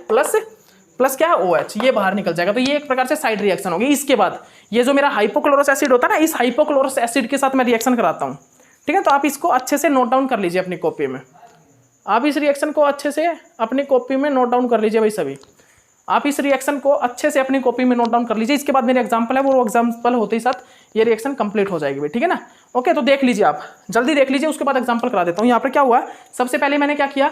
प्लस क्या है? OH, ये बाहर निकल जाएगा। तो ये एक प्रकार से साइड रिएक्शन होगी। इसके बाद ये जो मेरा हाइपोक्लोरस एसिड होता है ना, इस हाइपोक्लोरस एसिड के साथ मैं रिएक्शन कराता हूँ। ठीक है। तो आप इसको अच्छे से नोट डाउन कर लीजिए अपनी कॉपी में। आप इस रिएक्शन को अच्छे से अपनी कॉपी में नोट डाउन कर लीजिए भाई सभी। आप इस रिएक्शन को अच्छे से अपनी कॉपी में नोट डाउन कर लीजिए। इसके बाद मेरे एग्जांपल है, वो एग्जांपल होते ही साथ ये रिएक्शन कंप्लीट हो जाएगी भाई। ठीक है ना। ओके, तो देख लीजिए, आप जल्दी देख लीजिए। उसके बाद एग्जांपल करा देता हूँ। यहाँ पर क्या हुआ? सबसे पहले मैंने क्या किया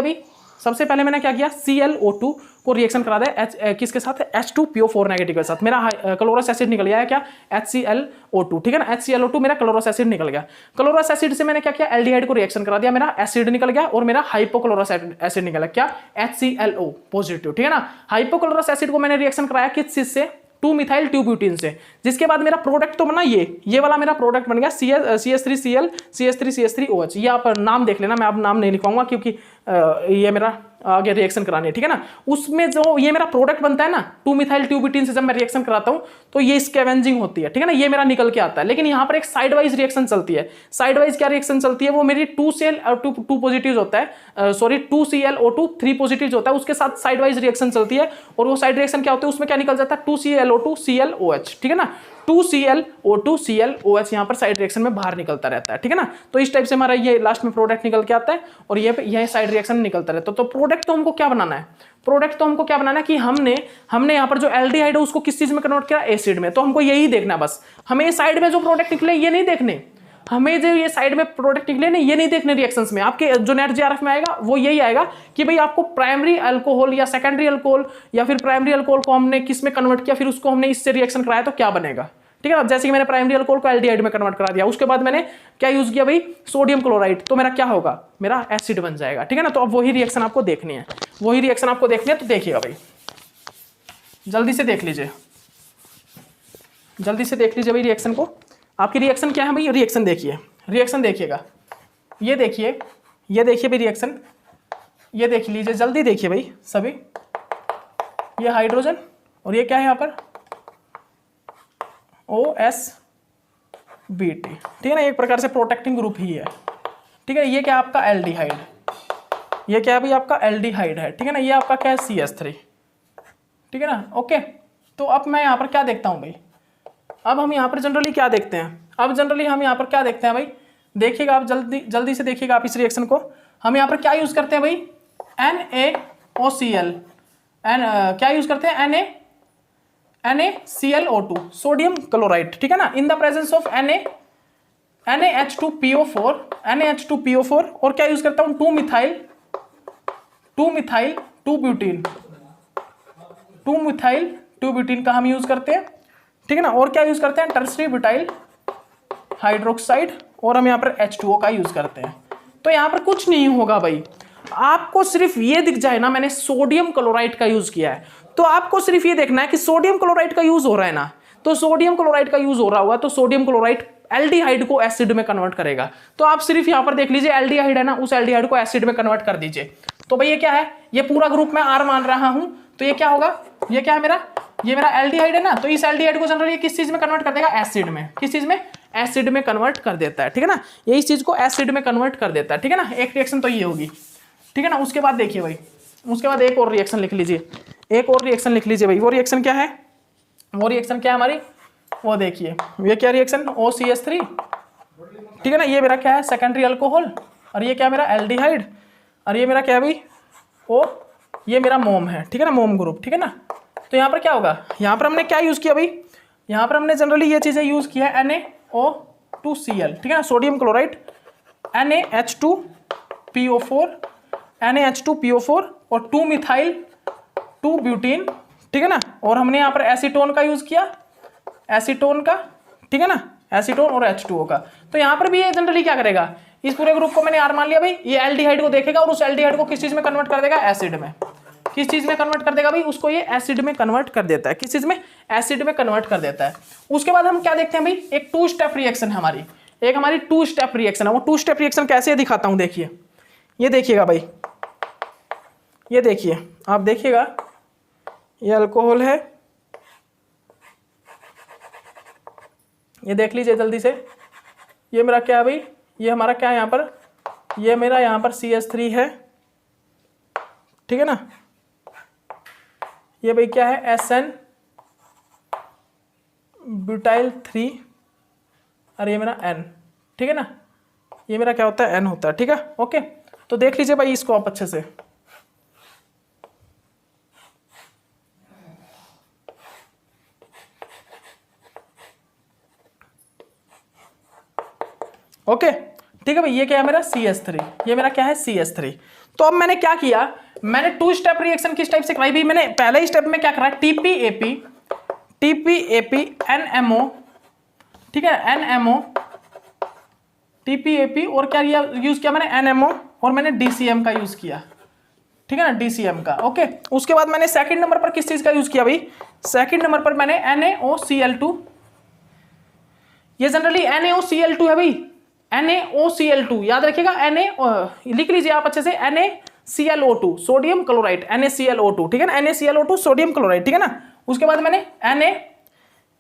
भाई? सबसे पहले मैंने क्या किया? ClO2 को रिएक्शन करा दिया किसके साथ? H2PO4 नेगेटिव के साथ। मेरा क्लोरस एसिड निकल गया है क्या? HClO2। ठीक है ना। HClO2 मेरा क्लोरस एसिड निकल गया। क्लोरस एसिड से मैंने क्या किया? एल्डिहाइड को रिएक्शन करा दिया, मेरा एसिड निकल गया और मेरा हाइपोक्लोरस एसिड निकला क्या? HClO positive. ठीक है ना। हाइपोक्लोरस एसिड को मैंने रिएक्शन कराया किस चीज से? 2 मिथाइल 2 ब्यूटीन से। जिसके बाद मेरा प्रोडक्ट तो बना ये वाला मेरा प्रोडक्ट बन गया CH3Cl CH3CH3OH। ये आप नाम देख लेना, मैं अब नाम नहीं लिखवाऊंगा क्योंकि ये मेरा आगे रिएक्शन करानी है। ठीक है ना। उसमें जो ये मेरा प्रोडक्ट बनता है ना 2 मिथाइल 2 ब्यूटीन से जब मैं रिएक्शन कराता हूं तो ये स्कैवेंजिंग होती है। ठीक है ना। ये मेरा निकल के आता है। लेकिन यहाँ पर एक साइड वाइज रिएक्शन चलती है। साइड वाइज क्या रिएक्शन चलती है? वो मेरी 2 पॉजिटिव होता है, सॉरी 2ClO2 3 पॉजिटिव होता है, उसके साथ साइड वाइज रिएक्शन चलती है। और वो साइड रिएक्शन क्या होती है? उसमें क्या निकल जाता है? 2ClO2 ClOH। ठीक है ना। 2ClO2 ClOH यहाँ पर साइड रिएक्शन में बाहर निकलता रहता है। ठीक है ना। तो इस टाइप से हमारा ये लास्ट में प्रोडक्ट निकल के आता है और ये साइड रिएक्शन निकलता रहता है। तो प्रोडक्ट तो हमको क्या बनाना है? प्रोडक्ट तो हमको क्या बनाना है कि हमने यहाँ पर जो एल्डिहाइड है उसको किस चीज में कन्वर्ट किया? एसिड में। तो हमको यही देखना बस। हमें साइड में जो प्रोडक्ट निकले ये नहीं देखने, हमें जो ये साइड में प्रोडक्ट निकले ना ये नहीं देखने रिएक्शंस में। आपके जो नेट जीआरएफ में आएगा वो यही आएगा कि भाई आपको प्राइमरी अल्कोहल या सेकेंडरी अल्कोहल या फिर प्राइमरी अल्कोहल को हमने किस में कन्वर्ट किया, फिर उसको हमने इससे रिएक्शन कराया तो क्या बनेगा। ठीक है ना। जैसे कि मैंने प्राइमरी अल्कोहल को एल्डिहाइड में कन्वर्ट करा दिया, उसके बाद मैंने क्या यूज किया भाई? सोडियम क्लोराइड, तो मेरा क्या होगा? मेरा एसिड बन जाएगा। ठीक है ना। तो अब वही रिएक्शन आपको देखनी है, तो देखिएगा भाई, जल्दी से देख लीजिए भाई रिएक्शन को। आपकी रिएक्शन क्या है भाई? रिएक्शन देखिएगा। ये देखिए भाई रिएक्शन, ये देख लीजिए, जल्दी देखिए भाई सभी। ये हाइड्रोजन और ये क्या है यहाँ पर? OSBT। ठीक है ना। एक प्रकार से प्रोटेक्टिंग ग्रुप ही है। ठीक है। ये क्या आपका? एल्डिहाइड। ये क्या भाई? आपका एल्डिहाइड है। ठीक है ना। ये आपका क्या है? CH3। ठीक है ना। ओके, तो अब मैं यहाँ पर क्या देखता हूँ भाई? अब हम यहाँ पर जनरली क्या देखते हैं? भाई देखिएगा आप, जल्दी से देखिएगा आप इस रिएक्शन को। हम यहाँ पर क्या यूज करते हैं भाई? NaOCl। क्या यूज करते हैं? NaClO2 sodium chloride. ठीक है ना। इन द प्रेजेंस ऑफ NaH2PO4 और क्या यूज करता हूं? 2 मिथाइल 2 ब्यूटीन का हम यूज करते हैं। ठीक है ना। और क्या यूज करते हैं? टर्सरी ब्यूटाइल हाइड्रोक्साइड और हम यहाँ पर H2O का यूज करते हैं। तो यहाँ पर कुछ नहीं होगा भाई, आपको सिर्फ ये दिख जाए ना मैंने सोडियम क्लोराइड का यूज किया है, तो आपको सिर्फ ये देखना है कि सोडियम क्लोराइड का यूज हो रहा है ना, तो सोडियम क्लोराइड का यूज हो रहा होगा तो सोडियम क्लोराइड एल्डिहाइड को एसिड में कन्वर्ट करेगा। तो आप सिर्फ यहां पर देख लीजिए एल्डिहाइड है ना, उस एल्डिहाइड को एसिड में कन्वर्ट कर दीजिए। तो भाई ये क्या है? ये पूरा ग्रुप मैं R मान रहा हूं, तो ये क्या होगा? ये क्या है मेरा? ये मेरा एल्डिहाइड है ना, तो इस एल्डिहाइड को जनरली किस चीज में कन्वर्ट कर देगा? एसिड में। किस चीज में? एसिड में कन्वर्ट कर देता है। ठीक है ना। ये इस चीज को एसिड में कन्वर्ट कर देता है। ठीक है ना। एक रिएक्शन तो ये होगी। ठीक है ना। उसके बाद देखिए भाई, उसके बाद एक और रिएक्शन लिख लीजिए, भाई। वो रिएक्शन क्या है हमारी? वो देखिए, ये क्या रिएक्शन? OCH3 ठीक है ना। ये मेरा क्या है, सेकेंडरी अल्कोहल, और ये क्या मेरा एल्डिहाइड, और ये मेरा क्या है भाई, ओ ये मेरा मोम है, ठीक है ना, मोम ग्रुप, ठीक है ना। तो यहाँ पर क्या होगा, यहाँ पर हमने क्या यूज़ किया भाई, यहाँ पर हमने जनरली ये चीज़ें यूज़ किया है NaO2Cl, ठीक है ना, सोडियम क्लोराइड, NaH2PO4, NaH2PO4 और 2 मिथाइल 2 ब्यूटीन, ठीक है ना। और हमने यहाँ पर एसीटोन का यूज़ किया, एसीटोन का, ठीक है ना, एसीटोन और H2O का। तो यहाँ पर भी ये जनरली क्या करेगा, इस पूरे ग्रुप को मैंने R मान लिया भाई, ये एल्डिहाइड को देखेगा और उस एल्डिहाइड को किस चीज़ में कन्वर्ट कर देगा, एसिड में। किस चीज़ में कन्वर्ट कर देगा भाई, उसको ये एसिड में कन्वर्ट कर देता है, किस चीज़ में, एसिड में कन्वर्ट कर देता है। उसके बाद हम क्या देखते हैं भाई, एक 2 स्टेप रिएक्शन है हमारी, एक हमारी 2 स्टेप रिएक्शन है। वो 2 स्टेप रिएक्शन कैसे दिखाता हूँ, देखिए, ये देखिएगा भाई, ये देखिए, आप देखिएगा, ये अल्कोहल है, ये देख लीजिए जल्दी से, ये मेरा क्या है भाई, ये हमारा क्या है यहाँ पर, ये मेरा यहाँ पर CH3 है, ठीक है ना। ये भाई क्या है, SN ब्यूटाइल 3, और ये मेरा N, ठीक है ना, ये मेरा क्या होता है, N होता है, ठीक है, ओके। तो देख लीजिए भाई इसको आप अच्छे से, ओके, ठीक है भाई, ये क्या है मेरा CH3, ये मेरा क्या है CH3। तो अब मैंने क्या किया, मैंने 2 स्टेप रिएक्शन किस टाइप से कराई भाई, मैंने पहले स्टेप में क्या करा, TPAP NMO, ठीक है, NMO TPAP, और क्या यूज किया मैंने, NMO, और मैंने DCM का यूज किया, ठीक है ना, DCM का, ओके। उसके बाद मैंने सेकंड नंबर पर किस चीज का यूज किया भाई, सेकंड नंबर पर मैंने NaOCl2, ये जनरली NaOCl2 है भाई, NaOCl2 याद रखिएगा, लिख लीजिए आप अच्छे से, NaClO2 सोडियम क्लोराइड, NaClO2, ठीक है ना, NaClO2 सोडियम क्लोराइड, ठीक है ना। उसके बाद मैंने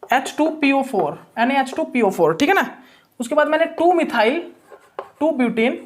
NaH2PO4, ठीक है ना। उसके बाद मैंने 2 मिथाइल 2 ब्यूटीन,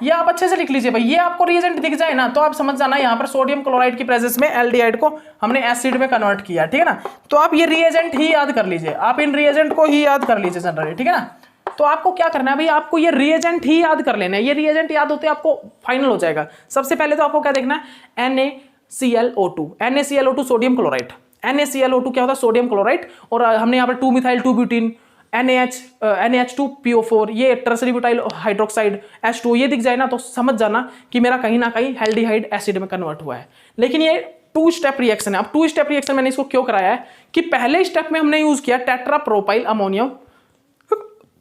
ये आप अच्छे से लिख लीजिए भाई, ये आपको रिएजेंट दिख जाए ना तो आप समझ जाना यहाँ पर सोडियम क्लोराइड की प्रेजेंस में एल्डिहाइड को हमने एसिड में कन्वर्ट किया, ठीक है ना। तो आप ये रिएजेंट ही याद कर लीजिए, आप इन रिएजेंट को ही याद कर लीजिए जनरली, ठीक है ना। तो आपको क्या करना है भाई, आपको ये रिएजेंट ही याद कर लेना है, ये रिएजेंट याद होते आपको फाइनल हो जाएगा। सबसे पहले तो आपको क्या देखना है, NaClO2 सोडियम क्लोराइड, NaClO2 क्या होता है, सोडियम क्लोराइड, और हमने यहाँ पर 2 मिथाइल 2 ब्यूटीन, NaH2PO4, ये टर्सरी ब्यूटाइल हाइड्रोक्साइड H2, ये दिख जाए ना तो समझ जाना कि मेरा कहीं ना कहीं एल्डिहाइड एसिड में कन्वर्ट हुआ है। लेकिन ये 2 स्टेप रिएक्शन है। अब 2 स्टेप रिएक्शन मैंने इसको क्यों कराया है कि पहले स्टेप में हमने यूज किया tetrapropyl ammonium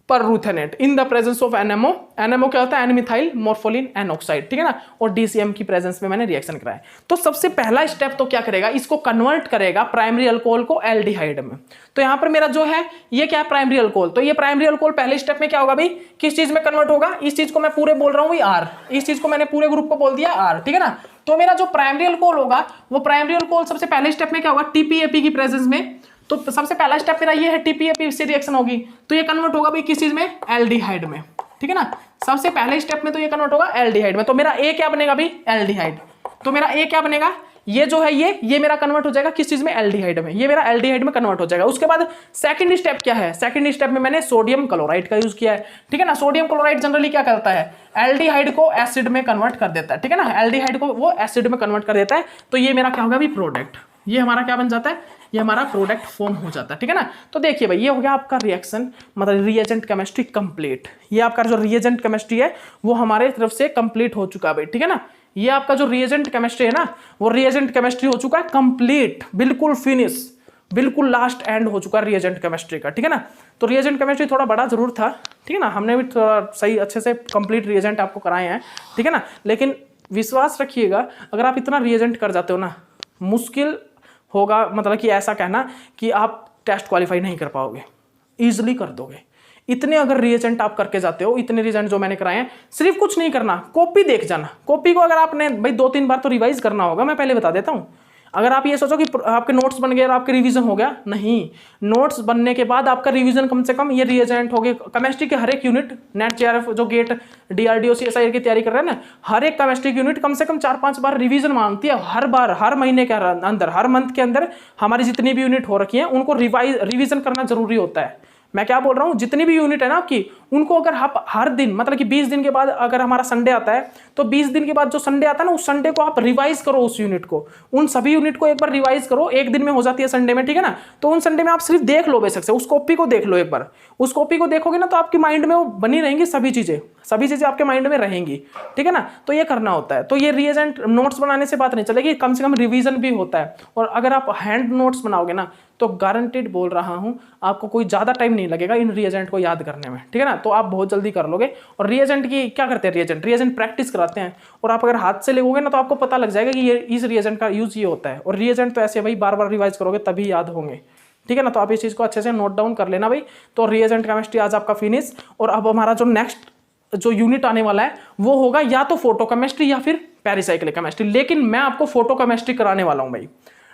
perruthenate in the presence of NMO, NMO क्या होता है, N-मिथाइल मोर्फोलिन N ऑक्साइड, ठीक है ना, और DCM की प्रेजेंस में मैंने रिएक्शन कराया। तो सबसे पहला स्टेप तो क्या करेगा, इसको कन्वर्ट करेगा प्राइमरी अल्कोहल को एल्डिहाइड में। तो यहां पर मेरा जो है ये क्या है, प्राइमरी अल्कोहल। तो ये प्राइमरी अल्कोहल पहले स्टेप में क्या होगा भाई, किस चीज में कन्वर्ट होगा, इस चीज को मैं पूरे बोल रहा हूं भाई R, इस चीज को मैंने पूरे ग्रुप को बोल दिया R, ठीक है ना। तो मेरा जो प्राइमरी अल्कोहल होगा वो प्राइमरी अल्कोहल सबसे पहले स्टेप में क्या होगा, TPAP की प्रेजेंस में। तो सबसे पहला स्टेप मेरा ये है, TPAP से रिएक्शन होगी तो ये कन्वर्ट होगा भाई किस चीज में, एल्डिहाइड में, ठीक है ना। सबसे पहले स्टेप में तो ये कन्वर्ट होगा एल्डिहाइड में। तो मेरा A क्या बनेगा भाई, एल्डिहाइड। तो मेरा A क्या बनेगा, ये जो है ये मेरा कन्वर्ट हो जाएगा किस चीज में, एल्डिहाइड में, ये मेरा एल्डिहाइड में कन्वर्ट हो जाएगा। उसके बाद सेकंड स्टेप क्या है, सेकंड स्टेप में मैंने सोडियम क्लोराइड का यूज किया है, ठीक है ना। सोडियम क्लोराइड जनरली क्या करता है, एल्डिहाइड को एसिड में कन्वर्ट कर देता है, ठीक है ना, एल्डिहाइड को वो एसिड में कन्वर्ट कर देता है। तो ये मेरा क्या होगा भाई, प्रोडक्ट, ये हमारा क्या बन जाता है, ये हमारा प्रोडक्ट फॉर्म हो जाता है, ठीक है ना। तो देखिए भाई ये हो गया आपका रिएक्शन, मतलब रिएजेंट केमिस्ट्री कंप्लीट। ये आपका जो रिएजेंट केमिस्ट्री है वो हमारे तरफ से कंप्लीट हो चुका है भाई, ठीक है ना। ये आपका जो रिएजेंट केमिस्ट्री है ना वो रिएजेंट केमिस्ट्री हो चुका है कंप्लीट, बिल्कुल फिनिश, बिल्कुल लास्ट एंड हो चुका है रिएजेंट केमिस्ट्री का, ठीक है ना। तो रिएजेंट केमिस्ट्री थोड़ा बड़ा जरूर था, ठीक है ना, हमने भी थोड़ा सही अच्छे से कंप्लीट रिएजेंट आपको कराए हैं, ठीक है ना। लेकिन विश्वास रखिएगा अगर आप इतना रिएजेंट कर जाते हो ना, मुश्किल होगा, मतलब कि ऐसा कहना कि आप टेस्ट क्वालिफाई नहीं कर पाओगे, इजीली कर दोगे। इतने अगर रिएजेंट आप करके जाते हो, इतने रिएजेंट जो मैंने कराए हैं, सिर्फ कुछ नहीं करना, कॉपी देख जाना। कॉपी को अगर आपने भाई 2-3 बार तो रिवाइज करना होगा, मैं पहले बता देता हूँ। अगर आप ये सोचो कि आपके नोट्स बन गए और आपके रिवीजन हो गया, नहीं, नोट्स बनने के बाद आपका रिवीजन कम से कम ये रिएजेंट हो गए। केमिस्ट्री के हर एक यूनिट, नेट JRF जो गेट DRDO CSIR की तैयारी कर रहे हैं ना, हर एक केमिस्ट्री की यूनिट कम से कम 4-5 बार रिवीजन मांगती है, हर बार, हर महीने के अंदर, हर मंथ के अंदर हमारी जितनी भी यूनिट हो रखी है उनको रिवीजन करना जरूरी होता है। मैं क्या बोल रहा हूँ, जितनी भी यूनिट है ना आपकी, उनको अगर आप हर दिन मतलब कि 20 दिन के बाद अगर हमारा संडे आता है तो 20 दिन के बाद जो संडे आता है ना, उस संडे को आप रिवाइज करो, उस यूनिट को, उन सभी यूनिट को एक बार रिवाइज करो। एक दिन में हो जाती है संडे में, ठीक है ना। तो उन संडे में आप सिर्फ देख लो, बेशक से उस कॉपी को देख लो एक बार। उस कॉपी को देखोगे ना तो आपके माइंड में वो बनी रहेंगी सभी चीजें आपके माइंड में रहेंगी, ठीक है ना। तो ये करना होता है। तो ये रिएजेंट नोट्स बनाने से बात नहीं चलेगी, कम से कम रिवीजन भी होता है। और अगर आप हैंड नोट्स बनाओगे ना तो गारंटेड बोल रहा हूं आपको कोई ज्यादा टाइम नहीं लगेगा इन रिएजेंट को याद करने में, ठीक है ना। तो आप बहुत जल्दी कर लोगे। और रिएजेंट की क्या करते हैं, रिएजेंट प्रैक्टिस कराते हैं। और आप अगर हाथ से लिखोगे ना तो आपको पता लग जाएगा कि ये इस रिएजेंट का यूज ये होता है। और रिएजेंट तो ऐसे भाई बार बार रिवाइज करोगे तभी याद होंगे, ठीक है ना। तो आप इस चीज को अच्छे से नोट डाउन कर लेना भाई। तो रिएजेंट केमिस्ट्री आज आपका फिनिश। और अब हमारा जो नेक्स्ट जो यूनिट आने वाला है वो होगा या तो फोटो केमिस्ट्री या फिर पेरिसाइक्लिक केमिस्ट्री। लेकिन मैं आपको फोटो केमिस्ट्री कराने वाला हूं भाई।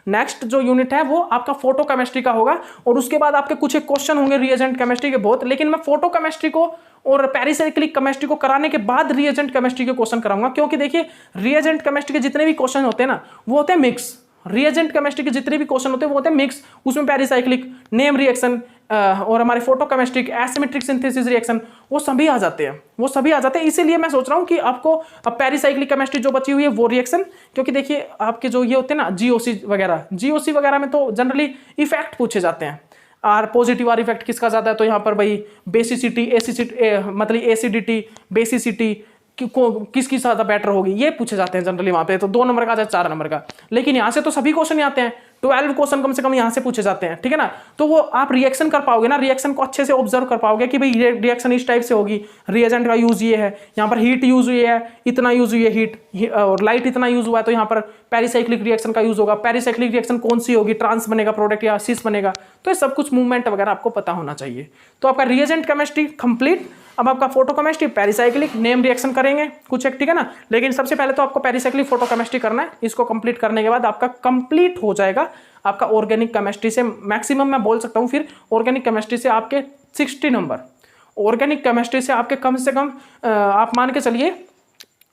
नेक्स्ट जो यूनिट है वो आपका फोटो केमिस्ट्री का होगा। और उसके बाद आपके कुछ एक क्वेश्चन होंगे रिएजेंट केमिस्ट्री के बहुत, लेकिन मैं फोटो केमिस्ट्री को और पेरिसाइक्लिक केमिस्ट्री को कराने के बाद रिएजेंट केमिस्ट्री के क्वेश्चन कराऊंगा। क्योंकि देखिए रिएजेंट केमिस्ट्री के जितने भी क्वेश्चन होते हैं ना वो होते हैं मिक्स। रिएजेंट केमिस्ट्री के जितने भी क्वेश्चन होते हैं वो होते हैं मिक्स। उसमें पेरिसाइक्लिक, नेम रिएक्शन और हमारे photo chemistry, asymmetric synthesis reaction वो सभी आ जाते हैं, इसीलिए मैं सोच रहा हूं कि आपको अब पेरिसाइक्लिक केमिस्ट्री जो बची हुई है वो रिएक्शन, क्योंकि देखिए आपके जो ये होते हैं ना जीओसी वगैरह में तो जनरली इफेक्ट पूछे जाते हैं। आर पॉजिटिव आर इफेक्ट किसका ज्यादा है, तो यहाँ पर भाई बेसिसिटी, मतलब एसिडिटी, बेसिसिटी किसकी ज्यादा बेटर होगी, ये पूछे जाते हैं जनरली वहां पे। तो 2 नंबर का या 4 नंबर का। लेकिन यहाँ से तो सभी क्वेश्चन आते हैं, 12 क्वेश्चन कम से कम यहाँ से पूछे जाते हैं, ठीक है ना। तो वो आप रिएक्शन कर पाओगे ना, रिएक्शन को अच्छे से ऑब्जर्व कर पाओगे कि भाई रिएक्शन इस टाइप से होगी, रिएजेंट का यूज ये है, यहाँ पर हीट यूज हुई है, इतना यूज हुई है हीट, और लाइट इतना यूज हुआ है, तो यहाँ पर पेरिसाइक्लिक रिएक्शन का यूज होगा। पेरिसाइक्लिक रिएक्शन कौन सी होगी, ट्रांस बनेगा प्रोडक्ट या सिस बनेगा। तो ये सब कुछ मूवमेंट वगैरह आपको पता होना चाहिए। तो आपका रिएजेंट केमिस्ट्री कंप्लीट। अब आपका photo chemistry, pericyclic, name reaction करेंगे कुछ एक, ठीक है ना। लेकिन सबसे पहले तो आपको पेरिसाइक्लिक, फोटो केमिस्ट्री करना है। इसको कंप्लीट करने के बाद आपका कंप्लीट हो जाएगा आपका ऑर्गेनिक केमिस्ट्री से। मैक्सिमम मैं बोल सकता हूं फिर ऑर्गेनिक केमिस्ट्री से आपके 60 नंबर, ऑर्गेनिक केमिस्ट्री से आपके कम से कम आप मान के चलिए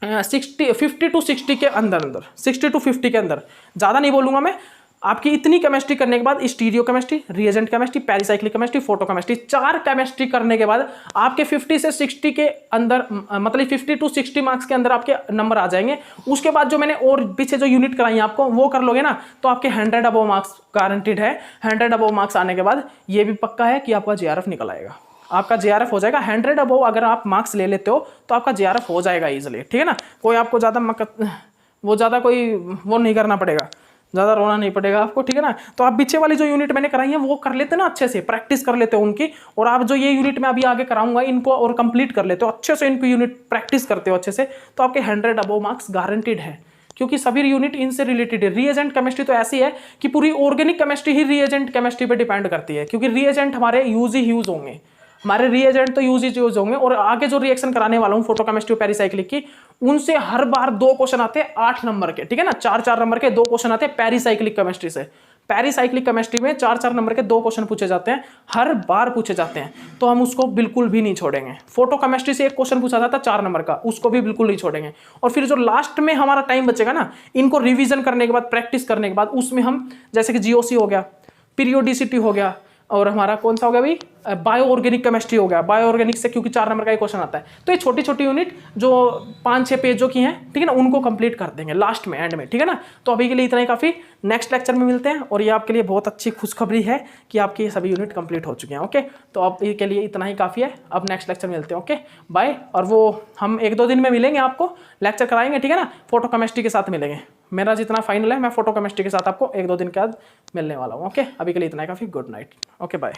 50 to 60 के अंदर 60 to 50 के अंदर, ज़्यादा नहीं बोलूँगा मैं। आपकी इतनी केमिस्ट्री करने के बाद stereo chemistry, reagent chemistry, pericyclic chemistry, photo chemistry, 4 chemistry करने के बाद आपके 50 से 60 के अंदर, मतलब 50 to 60 मार्क्स के अंदर आपके नंबर आ जाएंगे। उसके बाद जो मैंने और पीछे जो यूनिट कराई है आपको वो कर लोगे ना तो आपके 100 अबव मार्क्स गारंटीड है। 100 अबव मार्क्स आने के बाद ये भी पक्का है कि आपका जेआरएफ निकल आएगा, आपका जेआरएफ हो जाएगा। 100 अबव अगर आप मार्क्स ले लेते हो तो आपका जेआरएफ हो जाएगा इजीली, ठीक है ना। कोई आपको ज़्यादा कोई वो नहीं करना पड़ेगा, ज़्यादा रोना नहीं पड़ेगा आपको, ठीक है ना। तो आप पीछे वाली जो यूनिट मैंने कराई है वो कर लेते ना, अच्छे से प्रैक्टिस कर लेते हो उनकी। और आप जो ये यूनिट मैं अभी आगे कराऊंगा इनको और कंप्लीट कर लेते हो अच्छे से, इनको यूनिट प्रैक्टिस करते हो अच्छे से, तो आपके 100 अबव मार्क्स गारंटीड है। क्योंकि सभी यूनिट इनसे रिलेटेड है। रिएजेंट केमिस्ट्री तो ऐसी है कि पूरी ऑर्गेनिक केमिस्ट्री ही रिएजेंट केमिस्ट्री पे डिपेंड करती है, क्योंकि रिएजेंट हमारे यूज ही यूज होंगे, हमारे रिएजेंट तो यूज होंगे। और आगे जो रिएक्शन कराने वाला हूँ फोटो केमिस्ट्री पेरिसाइक्लिक की, उनसे हर बार 2 क्वेश्चन आते हैं 8 नंबर के, ठीक है ना। 4-4 नंबर के 2 क्वेश्चन आते हैं पेरिसाइक्लिक केमिस्ट्री से। पेरिसाइक्लिक केमिस्ट्री में 4-4 नंबर के 2 क्वेश्चन पूछे जाते हैं, हर बार पूछे जाते हैं, तो हम उसको बिल्कुल भी नहीं छोड़ेंगे। फोटो केमिस्ट्री से 1 क्वेश्चन पूछा जाता है 4 नंबर का, उसको भी बिल्कुल नहीं छोड़ेंगे। और फिर जो लास्ट में हमारा टाइम बचेगा ना, इनको रिवीजन करने के बाद, प्रैक्टिस करने के बाद, उसमें हम जैसे कि जीओसी हो गया, पीरियोडिसिटी हो गया, और हमारा कौन सा हो गया भाई, बायो ऑर्गेनिक केमिस्ट्री हो गया। बायो ऑर्गेनिक से क्योंकि 4 नंबर का एक क्वेश्चन आता है, तो ये छोटी छोटी यूनिट जो 5-6 पेजों की हैं, ठीक है ना, उनको कंप्लीट कर देंगे लास्ट में, एंड में, ठीक है ना। तो अभी के लिए इतना ही काफ़ी, नेक्स्ट लेक्चर में मिलते हैं। और ये आपके लिए बहुत अच्छी खुशखबरी है कि आपकी ये सभी यूनिट कंप्लीट हो चुके हैं, ओके। तो अब के लिए इतना ही काफ़ी है, अब नेक्स्ट लेक्चर में मिलते हैं, ओके बाय। और वो हम 1-2 दिन में मिलेंगे, आपको लेक्चर कराएंगे, ठीक है ना, फोटो केमिस्ट्री के साथ मिलेंगे। मेरा जितना फाइनल है मैं फोटो केमिस्ट्री के साथ आपको 1-2 दिन के बाद मिलने वाला हूँ, ओके। अभी के लिए इतना ही काफ़ी, गुड नाइट, ओके बाय।